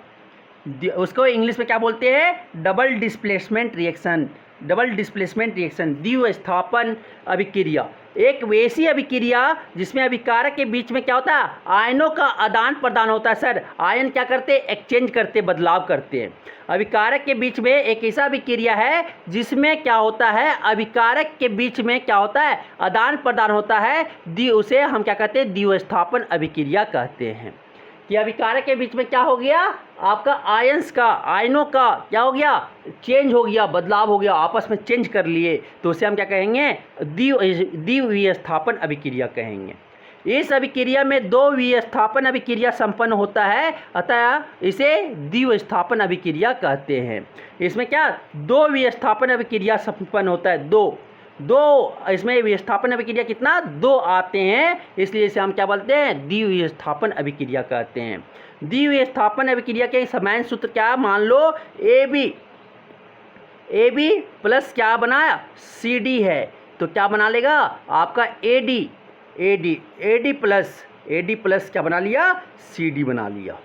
S1: उसको इंग्लिश में क्या बोलते हैं, double displacement reaction, double displacement reaction, द्विविस्थापन अभिक्रिया। एक वैसी अभिक्रिया जिसमें अभिकारक के बीच में क्या होता है, आयनों का आदान प्रदान होता है सर, आयन क्या करते हैं, एक्सचेंज करते, बदलाव करते हैं। अभिकारक के बीच में एक ऐसा अभिक्रिया है जिसमें क्या होता है, अभिकारक के बीच में क्या होता है, आदान प्रदान होता है, उसे हम क्या कहते हैं, द्विविस्थापन अभिक्रिया कहते हैं। कि अभिकारक के बीच में क्या हो गया, आपका आयंस का, आयनों का क्या हो गया, चेंज हो गया, बदलाव हो गया, आपस में चेंज कर लिए, तो उसे हम क्या कहेंगे, द्विविस्थापन अभिक्रिया कहेंगे। इस अभिक्रिया में दो विस्थापन अभिक्रिया संपन्न होता है, अतः इसे द्विविस्थापन अभिक्रिया कहते हैं। इसमें क्या, दो विस्थापन अभिक्रिया संपन्न होता है, दो इसमें विस्थापन अभिक्रिया कितना, दो आते हैं, इसलिए इसे हम क्या बोलते हैं, द्विविस्थापन अभिक्रिया कहते हैं। द्विविस्थापन अभिक्रिया के समान सूत्र क्या, मान लो ए बी प्लस क्या बनाया, सी डी है, तो क्या बना लेगा आपका ए डी प्लस क्या बना लिया, सी डी बना लिया,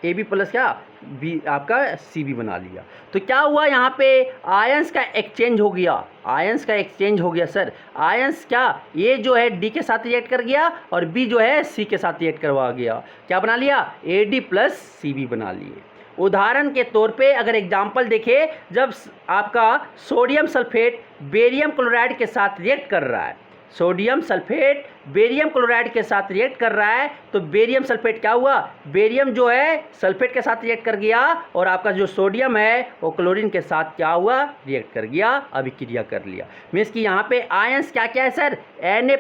S1: ए बी प्लस क्या बी आपका सी बी बना लिया। तो क्या हुआ, यहाँ पे आयंस का एक्सचेंज हो गया, आयंस का एक्सचेंज हो गया सर, आयंस क्या, ये जो है डी के साथ रिएक्ट कर गया और बी जो है सी के साथ रिएक्ट करवा गया, क्या बना लिया, A D plus C B बना लिए। उदाहरण के तौर पे अगर एग्जाम्पल देखें, जब आपका सोडियम सल्फेट बेरियम क्लोराइड के साथ रिएक्ट कर रहा है, सोडियम सल्फेट बेरियम क्लोराइड के साथ रिएक्ट कर रहा है, तो बेरियम सल्फेट क्या हुआ, बेरियम जो है सल्फेट के साथ रिएक्ट कर गया और आपका जो सोडियम है वो क्लोरीन के साथ क्या हुआ, रिएक्ट कर गया, अभिक्रिया कर लिया। मीन्स कि यहाँ पे आयंस क्या क्या है सर, Na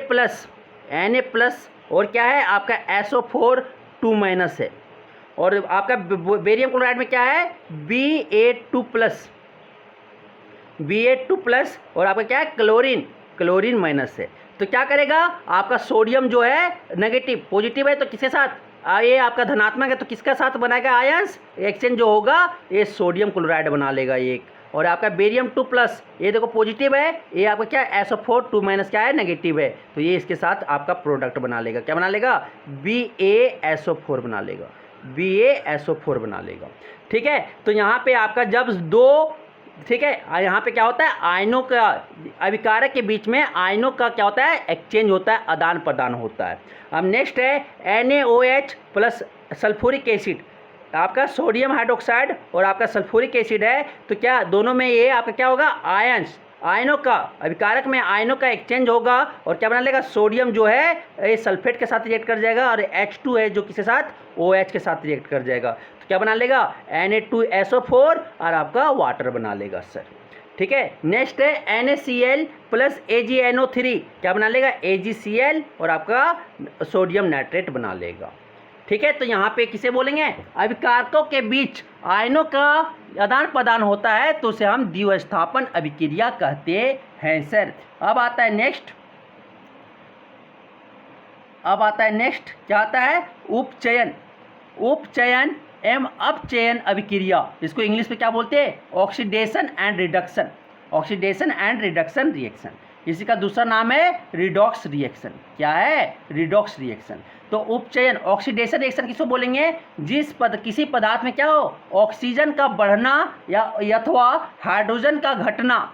S1: प्लस और क्या है आपका SO4 2 माइनस है, और आपका बेरियम क्लोराइड में क्या है, Ba2 प्लस और आपका क्या है, क्लोरीन माइनस है। तो क्या करेगा, आपका सोडियम जो है नेगेटिव, पॉजिटिव है तो किसके साथ, ये आपका धनात्मक है तो किसका साथ बनाएगा, आयंस एक्सचेंज जो होगा ये सोडियम क्लोराइड बना लेगा एक, और आपका बेरियम 2 प्लस ये देखो पॉजिटिव है, ये आपका क्या है, SO4 2 माइनस क्या है, नेगेटिव है, तो ये इसके साथ आपका प्रोडक्ट बना लेगा, क्या बना लेगा, BaSO4 बना लेगा, BaSO4 बना लेगा। ठीक है, तो यहाँ पे आपका जब दो, ठीक है, यहाँ पे क्या होता है, आयनों का, अभिकारक के बीच में आयनों का क्या होता है, एक्सचेंज होता है, आदान प्रदान होता है। अब नेक्स्ट है NaOH प्लस सल्फ्यूरिक एसिड, आपका सोडियम हाइड्रोक्साइड और आपका सल्फ्यूरिक एसिड है, तो क्या दोनों में ये आपका क्या होगा, आयनों का, अभिकारक में आयनों का एक्सचेंज होगा और क्या बना लेगा, सोडियम जो है ये सल्फेट के साथ रिएक्ट कर जाएगा और H2 है जो किसके साथ, OH के साथ रिएक्ट कर जाएगा, तो क्या बना लेगा, Na2SO4 और आपका वाटर बना लेगा सर। ठीक है, नेक्स्ट है NaCl प्लस AgNO3, क्या बना लेगा, AgCl और आपका सोडियम नाइट्रेट बना लेगा। ठीक है, तो यहाँ पे किसे बोलेंगे, अभिकारकों के बीच आयनों का आदान प्रदान होता है तो उसे हम द्विविस्थापन अभिक्रिया कहते हैं सर। अब आता है नेक्स्ट, क्या आता है, उपचयन एवं अपचयन अभिक्रिया, इसको इंग्लिश में क्या बोलते हैं, ऑक्सीडेशन एंड रिडक्शन रिएक्शन। इसी का दूसरा नाम है रिडॉक्स रिएक्शन। क्या है, रिडॉक्स रिएक्शन। तो उपचयन, ऑक्सीडेशन रिएक्शन किसको बोलेंगे, किसी पदार्थ में क्या हो, ऑक्सीजन का बढ़ना या अथवा हाइड्रोजन का घटना,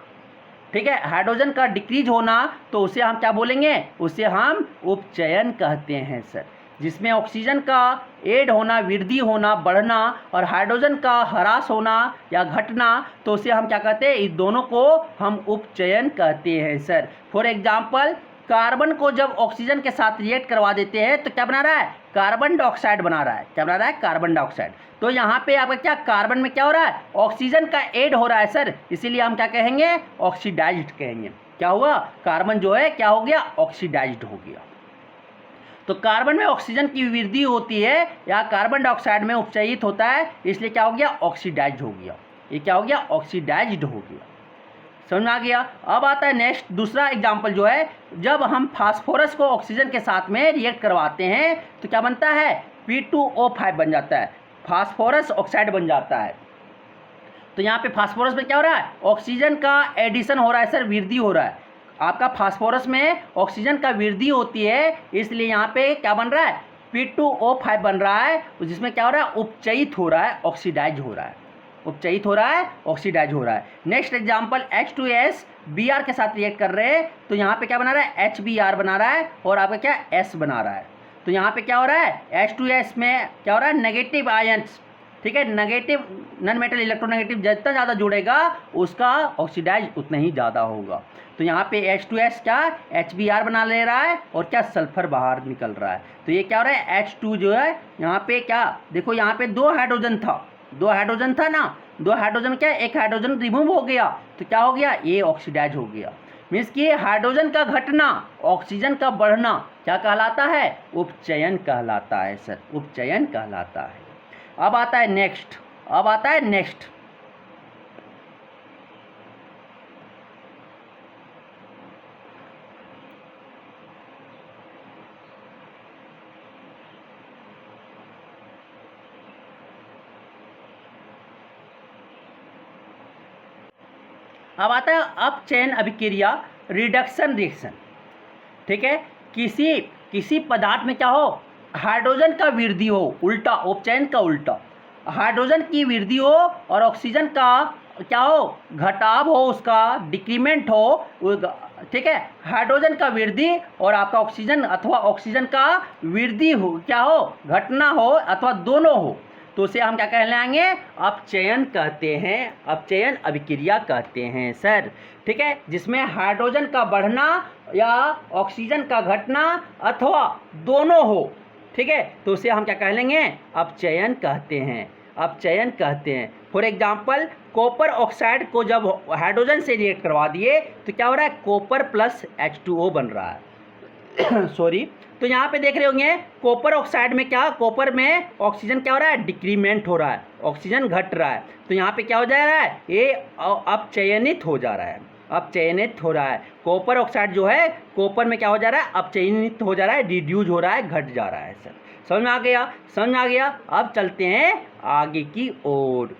S1: ठीक है, हाइड्रोजन का डिक्रीज होना, तो उसे हम क्या बोलेंगे, उसे हम उपचयन कहते हैं सर। जिसमें ऑक्सीजन का ऐड होना, वृद्धि होना, बढ़ना और हाइड्रोजन का ह्रास होना या घटना, तो उसे हम क्या कहते हैं, इस दोनों को हम उपचयन कहते हैं सर। फॉर एग्जाम्पल कार्बन को जब ऑक्सीजन के साथ रिएक्ट करवा देते हैं तो क्या बना रहा है, कार्बन डाइऑक्साइड बना रहा है। क्या बना रहा है, कार्बन डाइऑक्साइड। तो यहाँ पे आपका क्या, कार्बन में क्या हो रहा है, ऑक्सीजन का ऐड हो रहा है सर, इसीलिए हम क्या कहेंगे, ऑक्सीडाइज्ड कहेंगे। क्या हुआ, कार्बन जो है क्या हो गया, ऑक्सीडाइज्ड हो गया। तो कार्बन में ऑक्सीजन की वृद्धि होती है या कार्बन डाइऑक्साइड में उपचयित होता है, इसलिए क्या हो गया, ऑक्सीडाइज्ड हो गया। ये क्या हो गया, ऑक्सीडाइज्ड हो गया। समझ में आ गया। अब आता है नेक्स्ट दूसरा एग्जाम्पल जो है, जब हम फास्फोरस को ऑक्सीजन के साथ में रिएक्ट करवाते हैं तो क्या बनता है, P2O5 बन जाता है, फास्फोरस ऑक्साइड बन जाता है। तो यहाँ पे फास्फोरस में क्या हो रहा है, ऑक्सीजन का एडिशन हो रहा है सर, वृद्धि हो रहा है। आपका फास्फोरस में ऑक्सीजन का वृद्धि होती है, इसलिए यहाँ पे क्या बन रहा है, P2O5 बन रहा है, जिसमें क्या हो रहा है, उपचयित हो रहा है, ऑक्सीडाइज हो रहा है, उपचयित हो रहा है, ऑक्सीडाइज हो रहा है। नेक्स्ट एग्जांपल, H2S Br के साथ रिएक्ट कर रहे हैं तो यहाँ पे क्या बना रहा है, HBr बना रहा है और आपका क्या, S बना रहा है। तो यहाँ पे क्या हो रहा है, H2S में क्या हो रहा है, नेगेटिव आयंस, ठीक है, नेगेटिव नॉन मेटल इलेक्ट्रोनेगेटिव जितना ज़्यादा जुड़ेगा उसका ऑक्सीडाइज उतना ही ज़्यादा होगा। तो यहाँ पे H2S क्या, HBr बना ले रहा है और क्या, सल्फर बाहर निकल रहा है। तो ये क्या हो रहा है, H2 जो है यहाँ पे क्या, देखो यहाँ पे दो हाइड्रोजन था ना, दो हाइड्रोजन क्या, एक हाइड्रोजन रिमूव हो गया तो क्या हो गया, ये ऑक्सीडाइज हो गया। मीन्स कि हाइड्रोजन का घटना, ऑक्सीजन का बढ़ना क्या कहलाता है, उपचयन कहलाता है सर, उपचयन कहलाता है। अब आता है नेक्स्ट, अपचयन अभिक्रिया, रिडक्शन रिएक्शन। ठीक है, किसी पदार्थ में क्या हो, हाइड्रोजन का वृद्धि हो, उल्टा, उपचयन का उल्टा, हाइड्रोजन की वृद्धि हो और ऑक्सीजन का क्या हो, घटाव हो, उसका डिक्रीमेंट हो। ठीक है, हाइड्रोजन का वृद्धि और आपका ऑक्सीजन अथवा ऑक्सीजन का वृद्धि हो, क्या हो, घटना हो अथवा दोनों हो, तो उसे हम क्या कहलाएंगे, अपचयन कहते हैं, अपचयन अभिक्रिया कहते हैं सर। ठीक है, जिसमें हाइड्रोजन का बढ़ना या ऑक्सीजन का घटना अथवा दोनों हो, ठीक है, तो उसे हम क्या कह लेंगे, अपचयन कहते हैं, अपचयन कहते हैं। फॉर एग्जाम्पल, कॉपर ऑक्साइड को जब हाइड्रोजन से रिएक्ट करवा दिए तो क्या हो रहा है, कॉपर प्लस H2O बन रहा है सॉरी। तो यहाँ पे देख रहे होंगे कॉपर ऑक्साइड में क्या, कॉपर में ऑक्सीजन क्या हो रहा है, डिक्रीमेंट हो रहा है, ऑक्सीजन घट रहा है। तो यहाँ पे क्या हो जा रहा है, ये अपचयनित हो जा रहा है, अपचयनित हो रहा है। कॉपर ऑक्साइड जो है, कॉपर में क्या हो जा रहा है, अपचयनित हो जा रहा है, रिड्यूज हो रहा है, घट जा रहा है सर। समझ में आ गया, समझ में आ गया। अब चलते हैं आगे की ओर।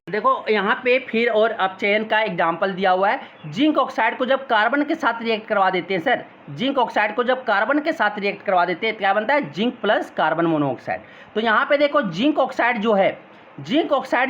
S1: देखो यहाँ पे फिर और अपचयन का एग्जाम्पल दिया हुआ है। जिंक ऑक्साइड को जब कार्बन के साथ रिएक्ट करवा देते हैं सर, जिंक ऑक्साइड को जब कार्बन के साथ रिएक्ट करवा देते हैं क्या बनता है, जिंक प्लस कार्बन मोनोऑक्साइड। तो यहाँ पे देखो जिंक ऑक्साइड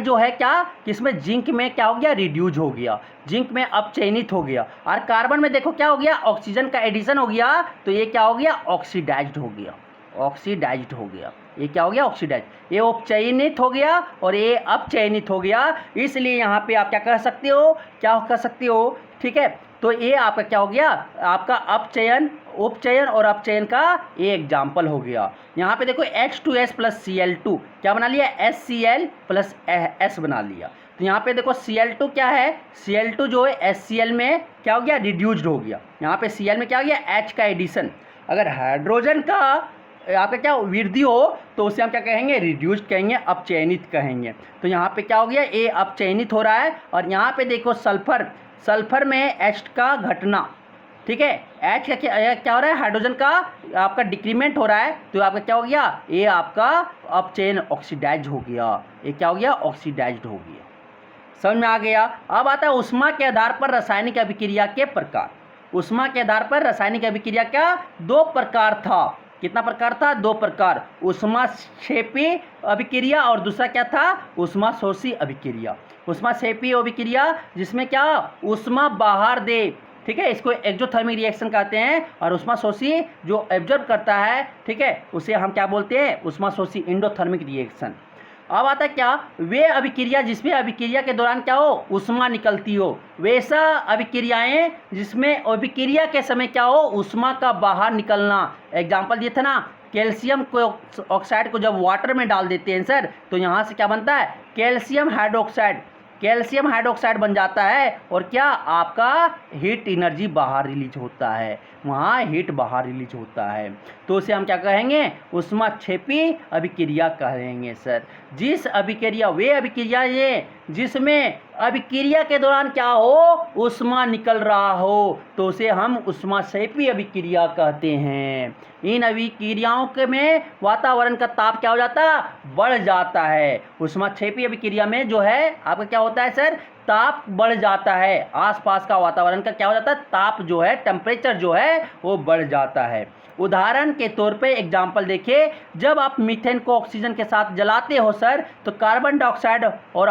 S1: जो है क्या, किसमें, जिंक में क्या हो गया, रिड्यूज हो गया, जिंक में अपचयनित हो गया। और कार्बन में देखो क्या हो गया, ऑक्सीजन का एडिशन हो गया, तो ये क्या हो गया, ऑक्सीडाइज्ड हो गया, ऑक्सीडाइज्ड हो गया। ये क्या हो गया, ऑक्सीडाइज, ये उपचयनित हो गया और ये अपचयनित हो गया। इसलिए यहाँ पे आप क्या कह सकते हो, क्या कह सकते हो, ठीक है। तो ये आपका क्या हो गया, आपका अपचयन, उपचयन और अपचयन का ये एग्जाम्पल हो गया। यहाँ पे देखो H2S प्लस Cl2 क्या बना लिया, HCl प्लस S बना लिया। तो यहाँ पे देखो Cl2 क्या है, Cl2 जो है HCl में क्या हो गया, रिड्यूस्ड हो गया। यहाँ पे Cl में क्या हो गया, H का एडिशन। अगर हाइड्रोजन का आपका क्या वृद्धि हो तो उसे हम क्या कहेंगे, रिड्यूस्ड कहेंगे, अपचयनित कहेंगे। तो यहाँ पे क्या हो गया, ये अपचयनित हो रहा है। और यहाँ पे देखो सल्फर में H का घटना, ठीक है, H का क्या हो रहा है, हाइड्रोजन का आपका डिक्रीमेंट हो रहा है, तो आपका क्या हो गया, ये आपका अपचयन, ऑक्सीडाइज हो गया। ये क्या हो गया, ऑक्सीडाइज्ड हो गया। समझ में आ गया। अब आता है ऊष्मा के आधार पर रासायनिक अभिक्रिया के प्रकार। ऊष्मा के आधार पर रासायनिक अभिक्रिया का दो प्रकार था। कितना प्रकार था, दो प्रकार, ऊष्माक्षेपी अभिक्रिया और दूसरा क्या था, ऊष्माशोषी अभिक्रिया। ऊष्माक्षेपी अभिक्रिया जिसमें क्या ऊष्मा बाहर दे, ठीक है, इसको एक्सोथर्मिक रिएक्शन कहते हैं। और ऊष्माशोषी जो एब्जॉर्ब करता है, ठीक है, उसे हम क्या बोलते हैं, ऊष्माशोषी एंडोथर्मिक रिएक्शन। अब आता है क्या, वे अभिक्रिया जिसमें अभिक्रिया के दौरान क्या हो, ऊष्मा निकलती हो, वैसा अभिक्रियाएं जिसमें अभिक्रिया के समय क्या हो, ऊष्मा का बाहर निकलना। एग्जाम्पल दिए थे ना, कैल्शियम को ऑक्साइड को जब वाटर में डाल देते हैं सर, तो यहाँ से क्या बनता है, कैल्शियम हाइड्रोक्साइड, कैल्शियम हाइड्रोक्साइड बन जाता है, और क्या आपका हीट एनर्जी बाहर रिलीज होता है, वहाँ हीट बाहर रिलीज होता है। तो उसे हम क्या कहेंगे, ऊष्माक्षेपी अभिक्रिया कहेंगे सर। जिस अभिक्रिया, वे अभिक्रिया ये जिसमें अभिक्रिया के दौरान क्या हो, ऊष्मा निकल रहा हो, तो उसे हम ऊष्माक्षेपी अभिक्रिया कहते हैं। इन अभिक्रियाओं के में वातावरण का ताप क्या हो जाता है, बढ़ जाता है। ऊष्माक्षेपी अभिक्रिया में जो है आपका क्या होता है सर, ताप बढ़ जाता है, आसपास का वातावरण का क्या हो जाता है, ताप जो है, टेम्परेचर जो है वो बढ़ जाता है। उदाहरण के तौर पे एग्जाम्पल देखिए, जब आप मीथेन को ऑक्सीजन के साथ जलाते हो सर, तो कार्बन डाइऑक्साइड और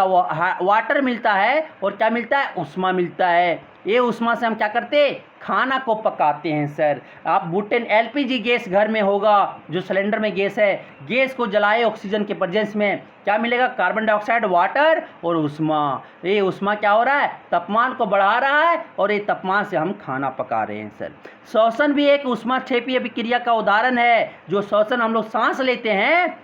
S1: वाटर मिलता है, और क्या मिलता है, ऊष्मा मिलता है। ये ऊष्मा से हम क्या करते हैं, खाना को पकाते हैं सर। आप बुटेन एलपीजी गैस घर में होगा, जो सिलेंडर में गैस है, गैस को जलाए ऑक्सीजन के प्रेजेंस में, क्या मिलेगा, कार्बन डाइऑक्साइड, वाटर और ऊष्मा। ये ऊष्मा क्या हो रहा है, तापमान को बढ़ा रहा है, और ये तापमान से हम खाना पका रहे हैं सर। श्वसन भी एक ऊष्माक्षेपी अभिक्रिया का उदाहरण है। जो श्वसन हम लोग सांस लेते हैं,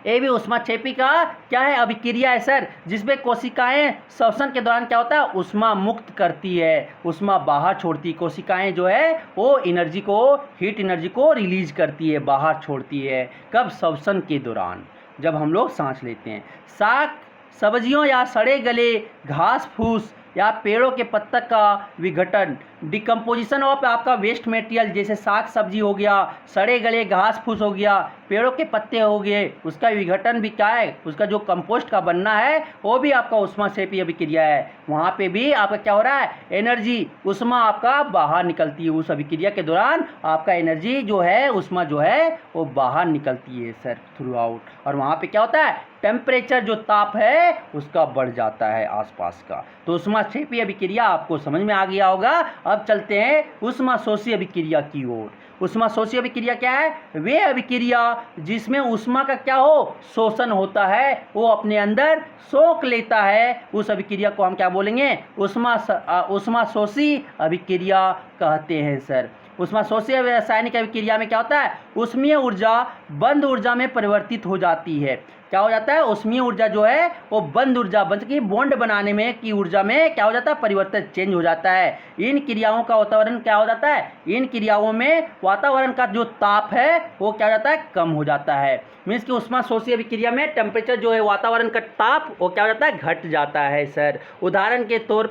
S1: ये भी ऊष्माक्षेपी का क्या है, अभिक्रिया है सर, जिसमें कोशिकाएं श्वसन के दौरान क्या होता है, ऊष्मा मुक्त करती है, ऊष्मा बाहर छोड़ती है। कोशिकाएं जो है वो एनर्जी को, हीट एनर्जी को रिलीज करती है, बाहर छोड़ती है। कब, श्वसन के दौरान, जब हम लोग सांस लेते हैं। साग सब्जियों या सड़े गले घास फूस या पेड़ों के पत्तों का विघटन, डिकम्पोजिशन ऑफ आपका वेस्ट मटेरियल, जैसे साग सब्जी हो गया, सड़े गले घास फूस हो गया, पेड़ों के पत्ते हो गए, उसका विघटन भी क्या है, उसका जो कंपोस्ट का बनना है वो भी आपका ऊष्माक्षेपी अभिक्रिया है। वहाँ पे भी आपका क्या हो रहा है, एनर्जी, ऊष्मा आपका बाहर निकलती है। उस अभिक्रिया के दौरान आपका एनर्जी जो है, ऊष्मा जो है वो बाहर निकलती है सर, थ्रू आउट। और वहाँ पे क्या होता है, टेम्परेचर जो ताप है उसका बढ़ जाता है आसपास का। तो ऊष्माक्षेपी अभिक्रिया आपको समझ में आ गया होगा। अब चलते हैं ऊष्माशोषी अभिक्रिया की ओर। ऊष्माशोषी अभिक्रिया क्या है, वे अभिक्रिया जिसमें ऊष्मा का क्या हो, शोषण होता है, वो अपने अंदर सोख लेता है। उस अभिक्रिया को हम क्या बोलेंगे, ऊष्माशोषी अभिक्रिया कहते हैं सर। ऊष्माशोषी रासायनिक अभिक्रिया में क्या होता है, ऊष्मीय ऊर्जा बंद ऊर्जा में परिवर्तित हो जाती है। क्या हो जाता है, ऊष्मीय ऊर्जा जो है वो बंद ऊर्जा, बल्कि बॉन्ड बनाने में की ऊर्जा में क्या हो जाता है, परिवर्तन, चेंज हो जाता है। इन क्रियाओं का वातावरण क्या हो जाता है, इन क्रियाओं में वातावरण का जो ताप है वो क्या हो जाता है, कम हो जाता है। मीन्स कि ऊष्माशोषी अभिक्रिया में टेम्परेचर जो है, वातावरण का ताप वो क्या हो जाता है, घट जाता है सर। उदाहरण के तौर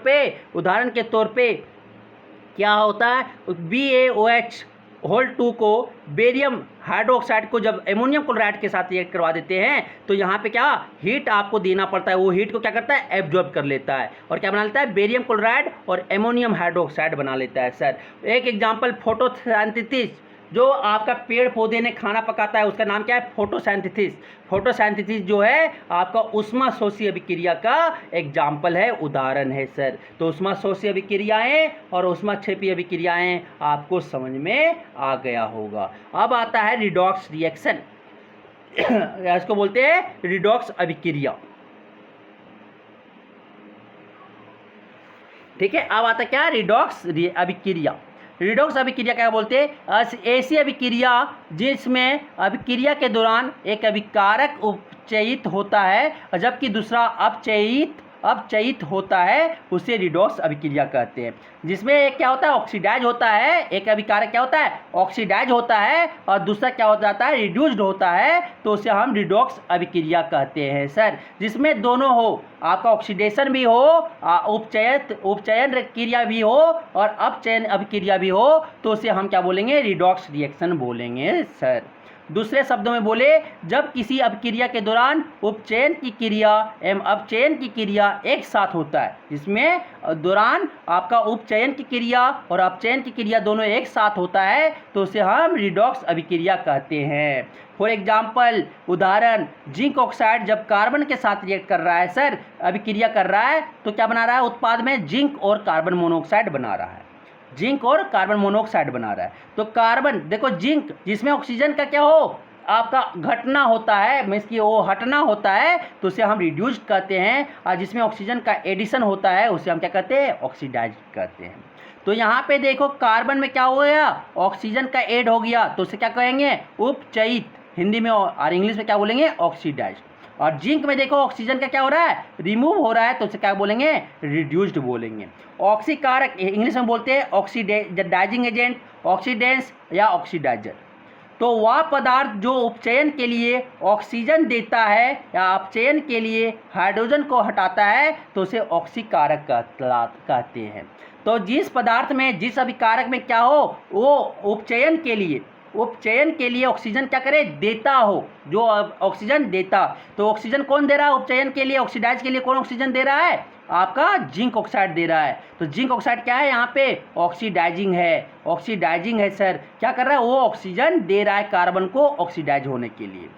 S1: पे क्या होता है, BaOH2 को बेरियम हाइड्रोक्साइड को जब एमोनियम क्लोराइड के साथ रिएक्ट करवा देते हैं, तो यहाँ पे क्या हीट आपको देना पड़ता है। वो हीट को क्या करता है, एब्जॉर्ब कर लेता है, और क्या बना लेता है, बेरियम क्लोराइड और एमोनियम हाइड्रोक्साइड बना लेता है सर। एक एग्जाम्पल, फोटोसिंथेसिस, जो आपका पेड़ पौधे ने खाना पकाता है, उसका नाम क्या है, फोटोसिंथेसिस। फोटोसिंथेसिस जो है आपका ऊष्माशोषी अभिक्रिया का एग्जाम्पल है, उदाहरण है सर। तो ऊष्माशोषी अभिक्रियाएं और ऊष्माक्षेपी अभिक्रियाएं आपको समझ में आ गया होगा। अब आता है रिडॉक्स रिएक्शन, इसको बोलते हैं रिडॉक्स अभिक्रिया। ठीक है, अब आता क्या, रिडॉक्स अभिक्रिया। रिडॉक्स अभिक्रिया क्या बोलते हैं, ऐसी अभिक्रिया जिसमें अभिक्रिया के दौरान एक अभिकारक उपचयित होता है, जबकि दूसरा अपचयित होता है, उसे रिडॉक्स अभिक्रिया कहते हैं। जिसमें एक क्या होता है, ऑक्सीडाइज होता है, एक अभिकारक क्या होता है, ऑक्सीडाइज होता है, और दूसरा क्या हो जाता है, रिड्यूस्ड होता है, तो उसे हम रिडॉक्स अभिक्रिया कहते हैं सर। जिसमें दोनों हो, आपका ऑक्सीडेशन भी हो, उपचयन क्रिया भी हो, और अपचयन अभिक्रिया भी हो, तो उसे हम क्या बोलेंगे, रिडॉक्स रिएक्शन बोलेंगे सर। दूसरे शब्दों में बोले, जब किसी अभिक्रिया के दौरान उपचयन की क्रिया एवं अपचयन की क्रिया एक साथ होता है, जिसमें दौरान आपका उपचयन की क्रिया और अपचयन की क्रिया दोनों एक साथ होता है, तो उसे हम रिडॉक्स अभिक्रिया कहते हैं। फॉर एग्जाम्पल, उदाहरण, जिंक ऑक्साइड जब कार्बन के साथ रिएक्ट कर रहा है सर, अभिक्रिया कर रहा है, तो क्या बना रहा है, उत्पाद में जिंक और कार्बन मोनोऑक्साइड बना रहा है, जिंक और कार्बन मोनोऑक्साइड बना रहा है। तो कार्बन देखो, जिंक जिसमें ऑक्सीजन का क्या हो, आपका घटना होता है, मीन्स कि वो हटना होता है, तो उसे हम रिड्यूस्ड कहते हैं। और जिसमें ऑक्सीजन का एडिशन होता है उसे हम क्या कहते हैं, ऑक्सीडाइज कहते हैं। तो यहाँ पे देखो कार्बन में क्या हो गया, ऑक्सीजन का ऐड हो गया, तो उसे क्या कहेंगे, उपचयित हिंदी में, और इंग्लिश में क्या बोलेंगे, ऑक्सीडाइज। और जिंक में देखो ऑक्सीजन का क्या हो रहा है, रिमूव हो रहा है, तो उसे क्या बोलेंगे, रिड्यूस्ड बोलेंगे। ऑक्सीकारक इंग्लिश में बोलते हैं ऑक्सीडाइजिंग एजेंट, ऑक्सीडेंस या ऑक्सीडाइजर। तो वह पदार्थ जो उपचयन के लिए ऑक्सीजन देता है या अपचयन के लिए हाइड्रोजन को हटाता है, तो उसे ऑक्सीकारक कहते हैं। तो जिस पदार्थ में, जिस अभिकारक में क्या हो, वो उपचयन के लिए ऑक्सीजन क्या करे, देता हो, जो ऑक्सीजन देता, तो ऑक्सीजन कौन दे रहा है उपचयन के लिए, ऑक्सीडाइज के लिए कौन ऑक्सीजन दे रहा है, आपका जिंक ऑक्साइड दे रहा है। तो जिंक ऑक्साइड क्या है, यहाँ पे ऑक्सीडाइजिंग है सर, क्या कर रहा है, वो ऑक्सीजन दे रहा है कार्बन को ऑक्सीडाइज होने के लिए।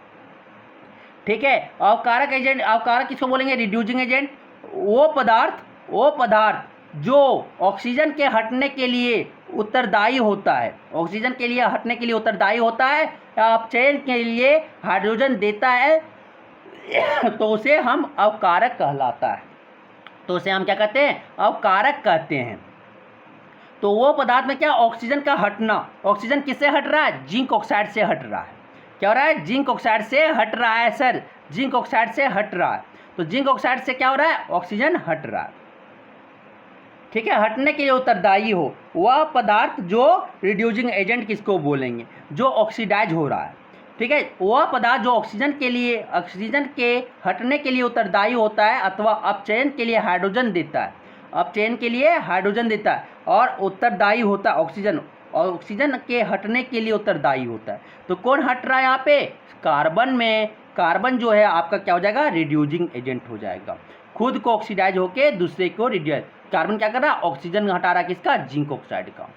S1: ठीक है। अवकारक एजेंट, अवकारक किसको बोलेंगे, रिड्यूसिंग एजेंट। वो पदार्थ जो ऑक्सीजन के हटने के लिए उत्तरदायी होता है, ऑक्सीजन के लिए हटने के लिए उत्तरदायी होता है, अपचयन के लिए हाइड्रोजन देता है, तो उसे हम अवकारक कहलाता है, तो उसे हम क्या कहते हैं, अवकारक कहते हैं। तो वो पदार्थ में क्या, ऑक्सीजन का हटना, ऑक्सीजन किससे हट रहा है, जिंक ऑक्साइड से हट रहा है। क्या हो रहा है, जिंक ऑक्साइड से हट रहा है सर, जिंक ऑक्साइड से हट रहा है। तो जिंक ऑक्साइड से क्या हो रहा है, ऑक्सीजन हट रहा है। ठीक है, हटने के लिए उत्तरदायी हो वह पदार्थ जो रिड्यूसिंग एजेंट किसको बोलेंगे, जो ऑक्सीडाइज हो रहा है। ठीक है, वह पदार्थ जो ऑक्सीजन के हटने के लिए उत्तरदायी होता है अथवा अपचयन के लिए हाइड्रोजन देता है, अपचयन के लिए हाइड्रोजन देता है और उत्तरदायी होता है ऑक्सीजन, और ऑक्सीजन के हटने के लिए उत्तरदायी होता है। तो कौन हट रहा है यहाँ पे, कार्बन में, कार्बन जो है आपका क्या हो जाएगा, रिड्यूसिंग एजेंट हो जाएगा, खुद को ऑक्सीडाइज होके दूसरे को रिड्यूस। कार्बन क्या कर रहा है, ऑक्सीजन हटा रहा है, किसका, जिंक ऑक्साइड का।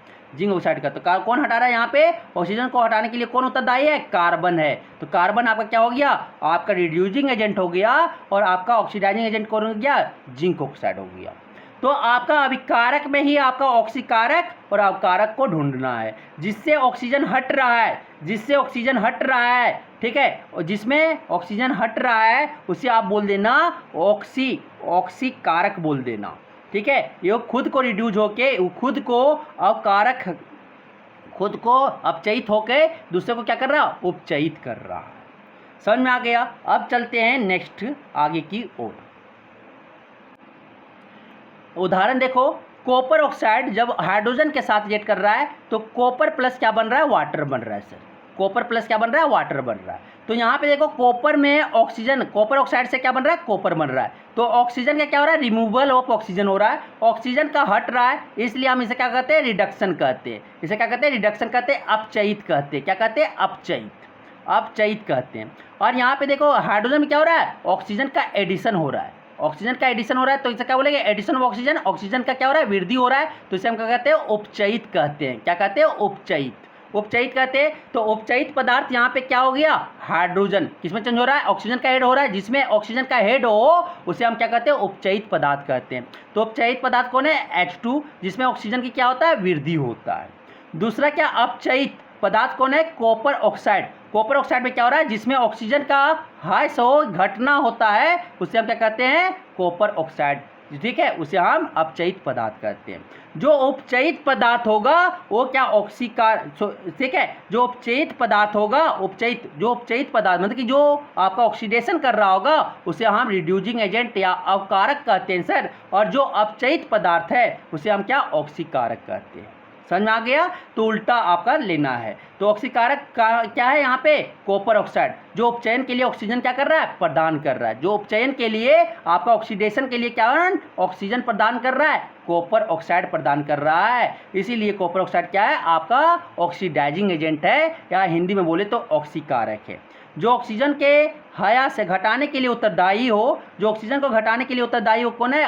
S1: तो कौन हटा रहा है यहाँ पे, ऑक्सीजन को हटाने के लिए कौन उत्तरदायी है, कार्बन है। तो कार्बन आपका क्या हो गया, आपका रिड्यूसिंग एजेंट हो गया, और आपका ऑक्सीडाइजिंग एजेंट कौन हो गया, जिंक ऑक्साइड हो गया। तो आपका अभिकारक में ही आपका ऑक्सीकारक और अवकारक को ढूंढना है, जिससे ऑक्सीजन हट रहा है, ठीक है, और जिसमें ऑक्सीजन हट रहा है उसे आप बोल देना ऑक्सीकारक बोल देना। ठीक है, ये खुद को रिड्यूस होके, खुद को अपचयित होके दूसरे को क्या कर रहा है, उपचयित कर रहा है। समझ में आ गया। अब चलते हैं नेक्स्ट आगे की ओर। उदाहरण देखो, कॉपर ऑक्साइड जब हाइड्रोजन के साथ रिएक्ट कर रहा है तो कॉपर प्लस क्या बन रहा है, वाटर बन रहा है सर, कॉपर प्लस क्या बन रहा है, वाटर बन रहा है। तो यहाँ पे देखो कॉपर में ऑक्सीजन, कॉपर ऑक्साइड से क्या बन रहा है, कॉपर बन रहा है। तो ऑक्सीजन का क्या हो रहा है, रिमूवल ऑफ ऑक्सीजन हो रहा है, ऑक्सीजन का हट रहा है, इसलिए हम इसे क्या कहते हैं, रिडक्शन कहते हैं। इसे क्या कहते हैं, रिडक्शन कहते हैं, अपचयित कहते हैं। क्या कहते हैं, अपचयित कहते हैं। और यहाँ पे देखो हाइड्रोजन में क्या हो रहा है, ऑक्सीजन का एडिशन हो रहा है, तो इसे क्या बोलेंगे, एडिशन ऑफ ऑक्सीजन, ऑक्सीजन का क्या हो रहा है, वृद्धि हो रहा है, तो इसे हम क्या कहते हैं, उपचयित कहते हैं। क्या कहते हैं, उपचयित कहते हैं। तो उपचयित पदार्थ यहाँ पे क्या हो गया, हाइड्रोजन किसमें चेंज हो रहा है, ऑक्सीजन का हेड हो रहा है, जिसमें ऑक्सीजन का हेड हो उसे हम क्या कहते हैं, उपचयित पदार्थ कहते हैं। तो उपचयित पदार्थ कौन है, H2, जिसमें ऑक्सीजन की क्या होता है, वृद्धि होता है। दूसरा क्या, अपचयित पदार्थ कौन है, कॉपर ऑक्साइड में क्या हो रहा है, जिसमें ऑक्सीजन का ह्रास हो, घटना होता है, उसे हम क्या कहते हैं, कॉपर ऑक्साइड। ठीक है, उसे हम अपचयित पदार्थ कहते हैं। जो उपचयित पदार्थ होगा वो क्या, ठीक है, जो उपचयित पदार्थ होगा, उपचयित पदार्थ मतलब कि जो आपका ऑक्सीडेशन कर रहा होगा उसे हम रिड्यूसिंग एजेंट या अवकारक कहते हैं सर, और जो अपचयित पदार्थ है उसे हम क्या, ऑक्सीकारक कहते हैं। समझ में आ गया। तो उल्टा आपका लेना है। तो ऑक्सीकारक का क्या है यहाँ पे, कॉपर ऑक्साइड, जो उपचयन के लिए ऑक्सीजन क्या कर रहा है, प्रदान कर रहा है, जो उपचयन के लिए आपका ऑक्सीडेशन के लिए क्या ऑक्सीजन प्रदान कर रहा है, कॉपर ऑक्साइड प्रदान कर रहा है। इसीलिए कॉपर ऑक्साइड क्या है, आपका ऑक्सीडाइजिंग एजेंट है, या हिंदी में बोले तो ऑक्सीकारक है। जो ऑक्सीजन के हया से घटाने के लिए उत्तरदायी हो, कौन है,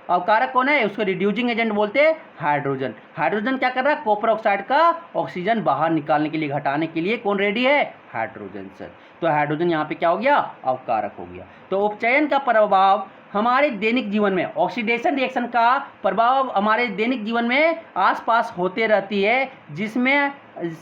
S1: अवकारक कौन है, उसको रिड्यूसिंग एजेंट बोलते हैं, हाइड्रोजन क्या कर रहा है, कॉपर ऑक्साइड का ऑक्सीजन बाहर निकालने के लिए, घटाने के लिए कौन रेडी है, हाइड्रोजन सर। तो हाइड्रोजन यहाँ पे क्या हो गया, अवकारक हो गया। तो उपचयन का प्रभाव हमारे दैनिक जीवन में ऑक्सीडेशन रिएक्शन का प्रभाव हमारे दैनिक जीवन में आसपास होते रहती है, जिसमें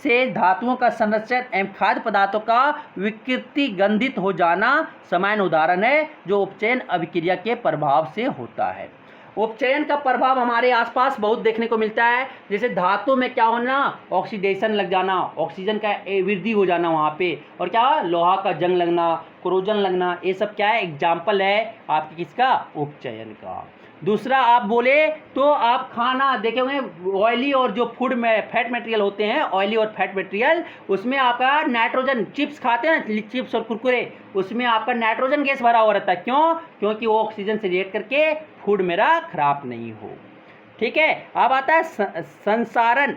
S1: से धातुओं का संरक्षण एवं खाद्य पदार्थों का विकृति गंधित हो जाना सामान्य उदाहरण है, जो उपचयन अभिक्रिया के प्रभाव से होता है। उपचयन का प्रभाव हमारे आसपास बहुत देखने को मिलता है, जैसे धातु में क्या होना, ऑक्सीडेशन लग जाना, ऑक्सीजन का वृद्धि हो जाना वहाँ पे, और क्या लोहा का जंग लगना, क्रोजन लगना, ये सब क्या है, एग्जाम्पल है आपके किसका, उपचयन का। दूसरा आप बोले तो आप खाना देखे होंगे, ऑयली और जो फूड में फैट मटेरियल होते हैं, ऑयली और फैट मटेरियल, उसमें आपका नाइट्रोजन, चिप्स खाते हैं ना, चिप्स और कुरकुरे, उसमें आपका नाइट्रोजन गैस भरा हुआ रहता है। क्यों? क्योंकि वो ऑक्सीजन से रिएक्ट करके फूड मेरा खराब नहीं हो। ठीक है, अब आता है संसारण।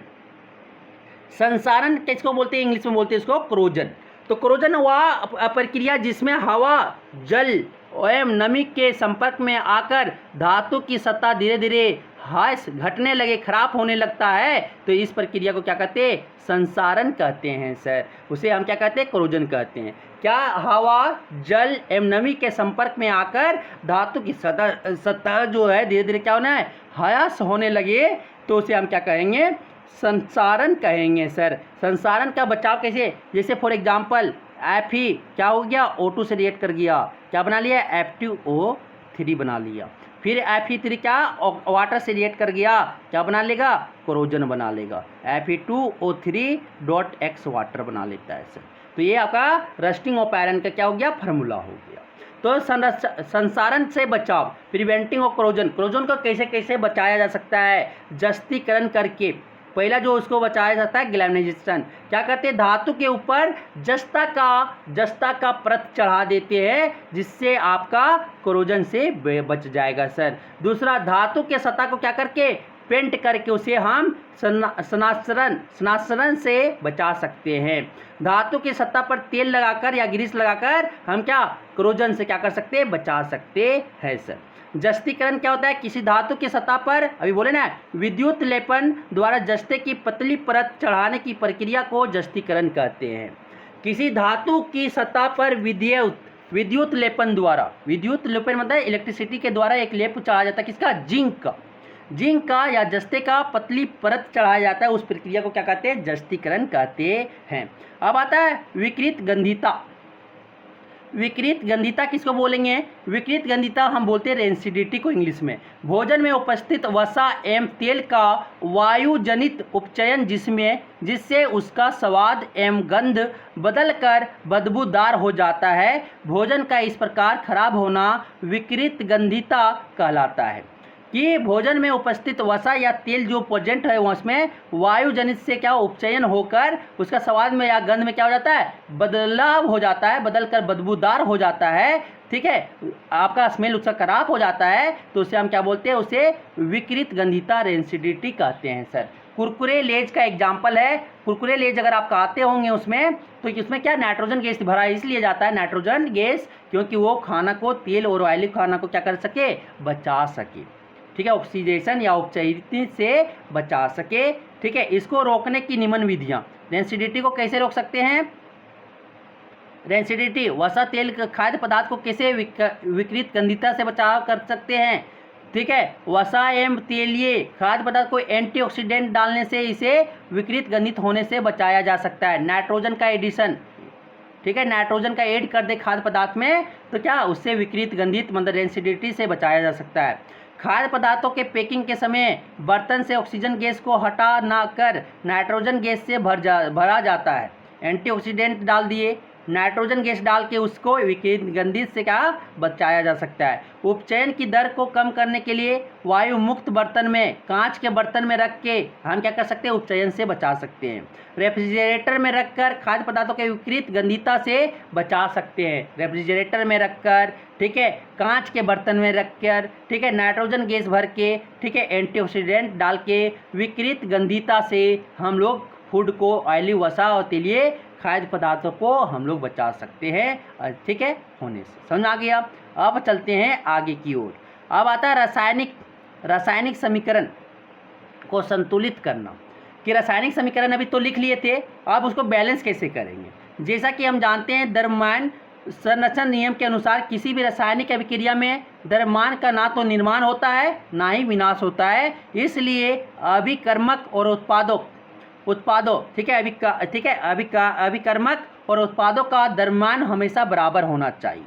S1: संसारण किसको बोलते हैं, इंग्लिश में बोलते हैं इसको क्रोजन। तो क्रोजन वह प्रक्रिया जिसमें हवा, जल एवं नमी के संपर्क में आकर धातु की सतह धीरे धीरे ह्रास घटने लगे, खराब होने लगता है, तो इस प्रक्रिया को क्या कहते हैं, संसारण कहते हैं सर। उसे हम क्या कहते हैं, क्रोजन कहते हैं। क्या? हवा, जल एवं नमी के संपर्क में आकर धातु की सतह जो है धीरे धीरे क्या होना है, ह्रास होने लगे, तो उसे हम क्या कहेंगे, संसारण कहेंगे सर। संसारण का बचाव कैसे, जैसे फॉर एग्जाम्पल Fe क्या हो गया, O2 से रिएक्ट कर गया, क्या बना लिया, F2O3 बना लिया। फिर Fe3 क्या, वाटर से रिएक्ट कर गया, क्या बना लेगा, क्रोजन बना लेगा, Fe2O3.X वाटर बना लेता है सर। तो ये आपका रस्टिंग ऑफ आयरन का क्या हो गया, फार्मूला हो गया। तो संसारण से बचाव, प्रिवेंटिंग ऑफ क्रोजन, क्रोजन को कैसे कैसे बचाया जा सकता है, जस्तीकरण करके। पहला जो उसको बचाया जाता है गैल्वेनाइजेशन, क्या करते हैं, धातु के ऊपर जस्ता का परत चढ़ा देते हैं, जिससे आपका क्रोजन से बच जाएगा सर। दूसरा, धातु के सतह को क्या करके, पेंट करके उसे हम स्नासरण से बचा सकते हैं। धातु की सतह पर तेल लगाकर या ग्रीस लगाकर हम क्या, क्रोजन से क्या कर सकते हैं, बचा सकते हैं सर। जस्तीकरण क्या होता है, किसी धातु की सतह पर, अभी बोले ना, विद्युत लेपन द्वारा जस्ते की पतली परत चढ़ाने की प्रक्रिया को जस्तीकरण कहते हैं। किसी धातु की सतह पर विद्युत लेपन द्वारा, विद्युत लेपन मतलब इलेक्ट्रिसिटी के द्वारा एक लेप चढ़ाया जाता है, किसका, जिंक का या जस्ते का पतली परत चढ़ाया जाता है, उस प्रक्रिया को क्या कहते हैं, जस्तीकरण कहते हैं। अब आता है विकृत गंधिता। विकृत गंधिता किसको बोलेंगे, विकृत गंधिता हम बोलते हैं रेंसिडिटी को इंग्लिश में। भोजन में उपस्थित वसा एवं तेल का वायु जनित उपचयन, जिससे उसका स्वाद एवं गंध बदलकर बदबूदार हो जाता है। भोजन का इस प्रकार खराब होना विकृत गंधिता कहलाता है। कि भोजन में उपस्थित वसा या तेल जो प्रेजेंट है उसमें वायु जनित से क्या उपचयन होकर उसका स्वाद में या गंध में क्या हो जाता है, बदलाव हो जाता है, बदलकर बदबूदार हो जाता है। ठीक है, आपका स्मेल उसका खराब हो जाता है, तो उसे हम क्या बोलते हैं, उसे विकृत गंधिता रेंसिडिटी कहते हैं सर। कुरकुरे लेज का एग्जाम्पल है। कुरकुरे लेज अगर आप खाते होंगे उसमें, तो उसमें क्या नाइट्रोजन गैस भरा इसलिए जाता है नाइट्रोजन गैस, क्योंकि वो खाना को, तेल और ऑयली खाना को क्या कर सके, बचा सके। ठीक है, ऑक्सीडेशन या उपचयन से बचा सके। ठीक है, इसको रोकने की निम्न विधियाँ। रेंसिडिटी को कैसे रोक सकते हैं, रेंसिडिटी वसा तेल खाद्य पदार्थ को कैसे विकृत गंधिता से बचाव कर सकते हैं। ठीक है, वसा एवं तेलीय खाद्य पदार्थ को एंटीऑक्सीडेंट डालने से इसे विकृत गंधित होने से बचाया जा सकता है। नाइट्रोजन का एडिशन, ठीक है, नाइट्रोजन का ऐड कर दे खाद्य पदार्थ में, तो क्या उससे विकृत गंधित मतलब रेंसिडिटी से बचाया जा सकता है। खाद्य पदार्थों के पैकिंग के समय बर्तन से ऑक्सीजन गैस को हटा ना कर नाइट्रोजन गैस से भरा जाता है। एंटीऑक्सीडेंट डाल दिए, नाइट्रोजन गैस डाल के उसको विकृत गंधित से क्या बचाया जा सकता है। उपचयन की दर को कम करने के लिए वायु मुक्त बर्तन में, कांच के बर्तन में रख के हम क्या कर सकते हैं, उपचयन से बचा सकते हैं। रेफ्रिजरेटर में रखकर खाद्य पदार्थों के विकृत गंधिता से बचा सकते हैं। रेफ्रिजरेटर में रखकर, ठीक है, कांच के बर्तन में रखकर, ठीक है, नाइट्रोजन गैस भर के, ठीक है, एंटीऑक्सीडेंट डाल के विकृत गंधिता से हम लोग फूड को, ऑयली वसा और तेलीय खाद्य पदार्थों को हम लोग बचा सकते हैं। ठीक है, होने से समझ आ गया। अब चलते हैं आगे की ओर। अब आता है रासायनिक समीकरण को संतुलित करना। कि रासायनिक समीकरण अभी तो लिख लिए थे, अब उसको बैलेंस कैसे करेंगे। जैसा कि हम जानते हैं द्रव्यमान संरक्षण नियम के अनुसार किसी भी रासायनिक अभिक्रिया में द्रव्यमान का ना तो निर्माण होता है ना ही विनाश होता है, इसलिए अभिकर्मक और उत्पादों ठीक है अभिकर्मक और उत्पादों का द्रव्यमान हमेशा बराबर होना चाहिए।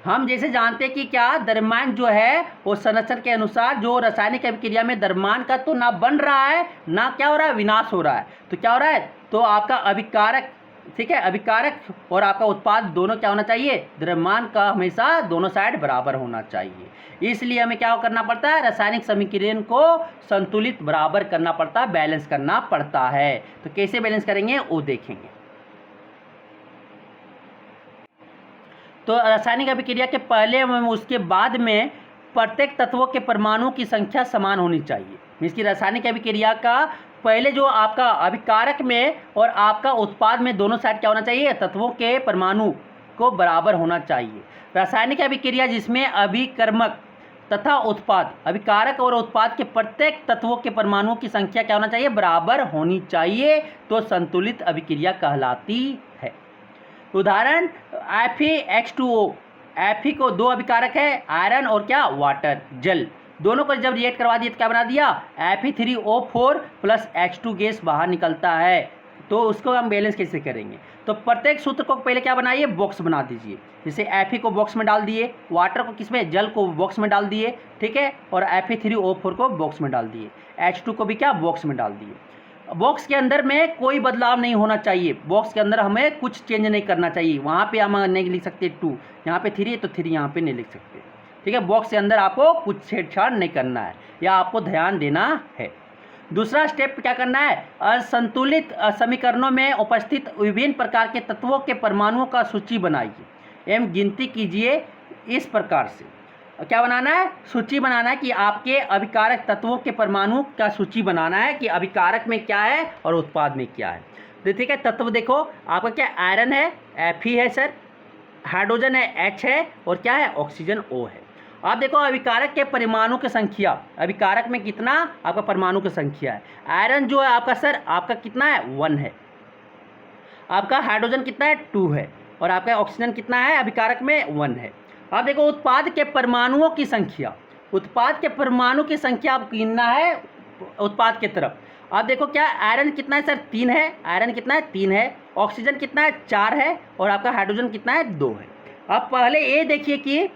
S1: हम जैसे जानते हैं कि क्या द्रव्यमान जो है वो संरक्षण के अनुसार जो रासायनिक अभिक्रिया में द्रव्यमान का तो ना बन रहा है ना क्या हो रहा है, विनाश हो रहा है। तो क्या हो रहा है, तो आपका अभिकारक ठीक है अभिकारक और आपका उत्पाद दोनों क्या होना चाहिए, द्रव्यमान का हमेशा दोनों साइड बराबर होना चाहिए। इसलिए हमें क्या करना पड़ता है, रासायनिक समीकरण को संतुलित बराबर करना पड़ता है, बैलेंस करना पड़ता है। तो कैसे बैलेंस करेंगे वो देखेंगे। तो रासायनिक अभिक्रिया के पहले एवं उसके बाद में प्रत्येक तत्वों के परमाणुओं की संख्या समान होनी चाहिए। मीन्स की रासायनिक अभिक्रिया का पहले जो आपका अभिकारक में और आपका उत्पाद में दोनों साइड क्या होना चाहिए, तत्वों के परमाणु को बराबर होना चाहिए। रासायनिक अभिक्रिया जिसमें अभिकर्मक तथा उत्पाद, अभिकारक और उत्पाद के प्रत्येक तत्वों के परमाणुओं की संख्या क्या होना चाहिए, बराबर होनी चाहिए, तो संतुलित अभिक्रिया कहलाती है। उदाहरण Fe(H2O), Fe को दो अभिकारक है, आयरन और क्या, वाटर, जल, दोनों को जब रिएक्ट करवा दिया तो क्या बना दिया, Fe3O4 प्लस H2 गैस बाहर निकलता है। तो उसको हम बैलेंस कैसे करेंगे, तो प्रत्येक सूत्र को पहले क्या बनाइए, बॉक्स बना दीजिए। जैसे Fe को बॉक्स में डाल दिए, वाटर को किसमें, जल को बॉक्स में डाल दिए, ठीक है, और Fe3O4 को बॉक्स में डाल दिए, H2 को भी क्या बॉक्स में डाल दिए। बॉक्स के अंदर में कोई बदलाव नहीं होना चाहिए, बॉक्स के अंदर हमें कुछ चेंज नहीं करना चाहिए। वहाँ पे हम नहीं लिख सकते 2, यहाँ पे 3 है तो 3 यहाँ पे नहीं लिख सकते, ठीक है। बॉक्स के अंदर आपको कुछ छेड़छाड़ नहीं करना है, या आपको ध्यान देना है। दूसरा स्टेप क्या करना है, असंतुलित समीकरणों में उपस्थित विभिन्न प्रकार के तत्वों के परमाणुओं का सूची बनाइए एवं गिनती कीजिए। इस प्रकार से क्या बनाना है, सूची बनाना है कि आपके अभिकारक तत्वों के परमाणु का सूची बनाना है कि अभिकारक में क्या है और उत्पाद में क्या है। तो ठीक है, तत्व देखो आपका क्या, आयरन है Fe है सर, हाइड्रोजन है H है, और क्या है, ऑक्सीजन O है। आप देखो अभिकारक के परमाणु की संख्या, अभिकारक में कितना आपका परमाणु की संख्या है। आयरन जो है आपका सर आपका कितना है, 1 है, आपका हाइड्रोजन कितना है, 2 है, और आपका ऑक्सीजन कितना है अभिकारक में, 1 है। अब देखो उत्पाद के परमाणुओं की संख्या, उत्पाद के परमाणु की संख्या आप गिनना है उत्पाद के तरफ। आप देखो क्या, आयरन कितना है सर, 3 है, आयरन कितना है, 3 है, ऑक्सीजन कितना है, 4 है, और आपका हाइड्रोजन कितना है, 2 है। अब पहले ये देखिए कि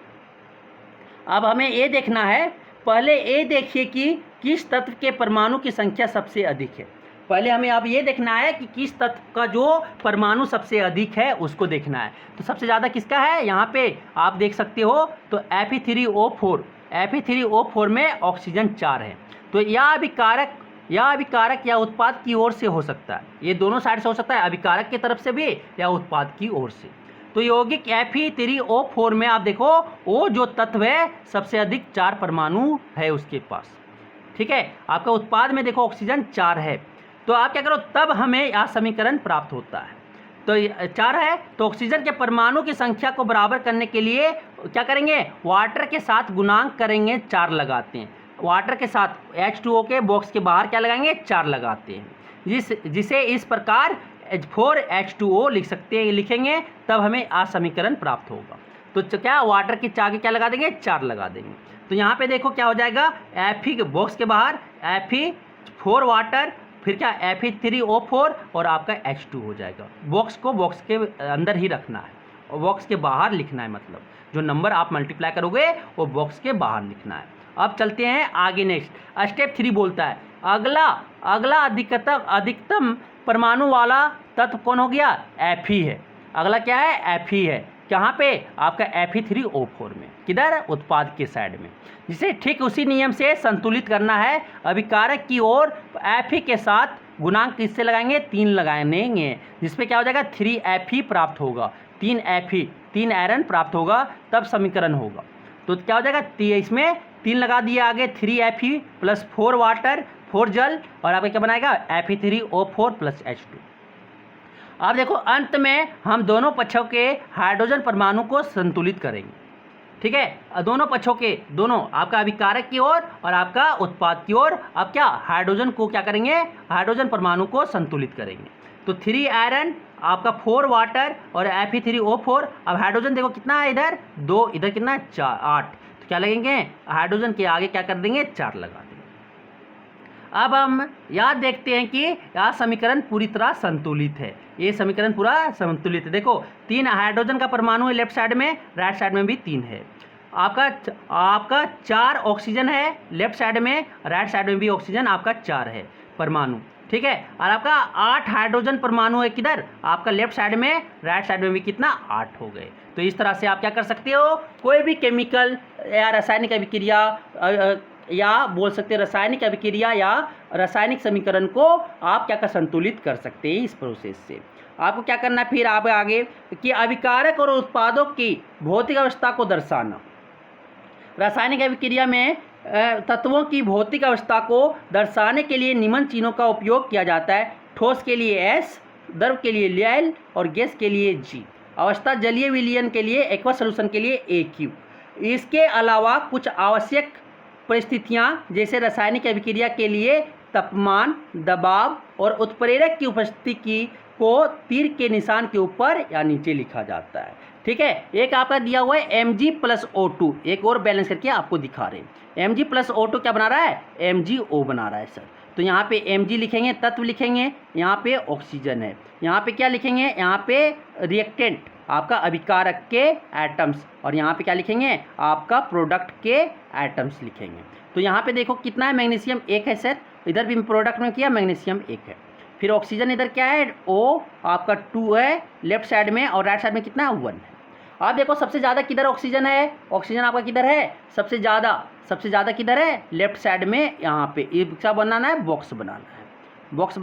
S1: अब हमें ये देखना है, पहले ये देखिए कि किस तत्व के परमाणु की संख्या सबसे अधिक है। पहले हमें अब ये देखना है कि किस तत्व का जो परमाणु सबसे अधिक है उसको देखना है। तो सबसे ज़्यादा किसका है, यहाँ पे आप देख सकते हो, तो Fe3O4 में ऑक्सीजन 4 है। तो यह अभिकारक या उत्पाद की ओर से हो सकता है, ये दोनों साइड से हो सकता है, अभिकारक की तरफ से भी या उत्पाद की ओर से। तो यौगिक Fe3O4 में आप देखो वो जो तत्व है सबसे अधिक 4 परमाणु है उसके पास, ठीक है। आपका उत्पाद में देखो ऑक्सीजन 4 है, तो आप क्या करो, तब हमें यह समीकरण प्राप्त होता है। तो 4 है, तो ऑक्सीजन के परमाणु की संख्या को बराबर करने के लिए क्या करेंगे, वाटर के साथ गुणांक करेंगे, 4 लगाते हैं। वाटर के साथ H2O के बॉक्स के बाहर क्या लगाएंगे, 4 लगाते हैं, जिसे इस प्रकार 4H2O लिख सकते हैं, लिखेंगे, तब हमें आ समीकरण प्राप्त होगा। तो क्या, वाटर के आगे क्या लगा देंगे, 4 लगा देंगे। तो यहाँ पे देखो क्या हो जाएगा, Fe के बॉक्स के बाहर Fe4 वाटर, फिर क्या Fe3O4 और आपका H2 हो जाएगा। बॉक्स को बॉक्स के अंदर ही रखना है और बॉक्स के बाहर लिखना है, मतलब जो नंबर आप मल्टीप्लाई करोगे वो बॉक्स के बाहर लिखना है। अब चलते हैं आगे, नेक्स्ट स्टेप 3 बोलता है अगला अधिकतम परमाणु वाला तत्व कौन हो गया, Fe है। अगला क्या है, Fe है, कहाँ पे, आपका Fe3O4 में, किधर, उत्पाद के साइड में। जिसे ठीक उसी नियम से संतुलित करना है, अभिकारक की ओर Fe के साथ गुणांक किससे लगाएंगे, 3 लगाएंगे, जिसपे क्या हो जाएगा, 3Fe प्राप्त होगा, 3 आयरन प्राप्त होगा, तब समीकरण होगा। तो क्या हो जाएगा, इसमें 3 लगा दिया आगे, 3Fe प्लस 4 वाटर, 4 जल, और आपका क्या बनाएगा, Fe3O4 प्लस H2। अब देखो अंत में हम दोनों पक्षों के हाइड्रोजन परमाणु को संतुलित करेंगे, ठीक है। दोनों पक्षों के दोनों, आपका अभिकारक की ओर और आपका उत्पाद की ओर, अब क्या हाइड्रोजन को क्या करेंगे, हाइड्रोजन परमाणु को संतुलित करेंगे। तो 3 आयरन, आपका 4 वाटर और Fe3O4। अब हाइड्रोजन देखो कितना है इधर 2, इधर कितना है 4, 8। तो क्या लगेंगे, हाइड्रोजन के आगे क्या कर देंगे 4 लगा देंगे। अब हम याद देखते हैं कि यह समीकरण पूरी तरह संतुलित है, ये समीकरण पूरा संतुलित है। देखो 3 हाइड्रोजन का परमाणु है लेफ्ट साइड में, राइट साइड में भी 3 है। आपका 4 ऑक्सीजन है लेफ्ट साइड में, राइट साइड में भी ऑक्सीजन आपका 4 है परमाणु, ठीक है। और आपका 8 हाइड्रोजन परमाणु है किधर, आपका लेफ्ट साइड में, राइट साइड में भी कितना 8 हो गए। तो इस तरह से आप क्या कर सकते हो, कोई भी केमिकल या रासायनिक अभिक्रिया या बोल सकते हैं रासायनिक अभिक्रिया या रासायनिक समीकरण को आप क्या कर संतुलित कर सकते हैं इस प्रोसेस से। आपको क्या करना है फिर आप आगे कि अभिकारक और उत्पादों की भौतिक अवस्था को दर्शाना। रासायनिक अभिक्रिया में तत्वों की भौतिक अवस्था को दर्शाने के लिए निम्न चिन्हों का उपयोग किया जाता है। ठोस के लिए S, द्रव के लिए L और गैस के लिए G। अवस्था जलीय विलयन के लिए एक्वस सॉल्यूशन के लिए AQ। इसके अलावा कुछ आवश्यक परिस्थितियां जैसे रासायनिक अभिक्रिया के लिए तापमान, दबाव और उत्प्रेरक की उपस्थिति को तीर के निशान के ऊपर या नीचे लिखा जाता है, ठीक है। एक आपका दिया हुआ है Mg+O2, एक और बैलेंस करके आपको दिखा रहे हैं। Mg+O2 क्या बना रहा है, MgO बना रहा है सर। तो यहाँ पे Mg लिखेंगे, तत्व लिखेंगे, यहाँ पे ऑक्सीजन है, यहाँ पे क्या लिखेंगे, यहाँ पे रिएक्टेंट आपका अभिकारक के एटम्स, और यहाँ पे क्या लिखेंगे, आपका प्रोडक्ट के एटम्स लिखेंगे। तो यहाँ पे देखो कितना है, मैग्नीशियम 1 है सर, इधर भी प्रोडक्ट में किया मैग्नीशियम 1 है। फिर ऑक्सीजन इधर क्या है, O आपका 2 है लेफ्ट साइड में, और राइट साइड में कितना है 1 है। आप देखो सबसे ज़्यादा किधर ऑक्सीजन है, ऑक्सीजन आपका किधर है, सबसे ज़्यादा किधर है, लेफ्ट साइड में। यहाँ पे ये क्या बनाना है, बॉक्स बनाना है, बॉक्स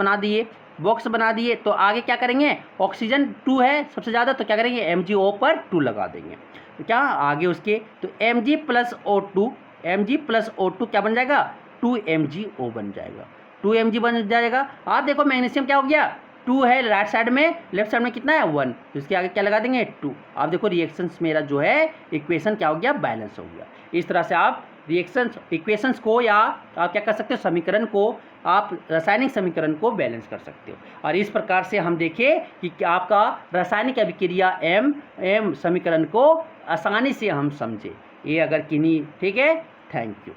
S1: बना दिए। तो आगे क्या करेंगे, ऑक्सीजन 2 है सबसे ज़्यादा, तो क्या करेंगे MgO पर 2 लगा देंगे। तो क्या आगे उसके, तो Mg+O2 क्या बन जाएगा, 2MgO बन जाएगा, 2Mg बन जाएगा। आप देखो मैग्नीशियम क्या हो गया, 2 है राइट साइड में, लेफ्ट साइड में कितना है 1, तो इसके आगे क्या लगा देंगे 2। आप देखो रिएक्शंस मेरा जो है इक्वेशन क्या हो गया, बैलेंस हो गया। इस तरह से आप रिएक्शंस इक्वेशंस को या आप क्या कर सकते हो, समीकरण को, आप रासायनिक समीकरण को बैलेंस कर सकते हो। और इस प्रकार से हम देखें कि आपका रासायनिक अभिक्रिया M समीकरण को आसानी से हम समझे, ये अगर किन्हीं, ठीक है। Thank you.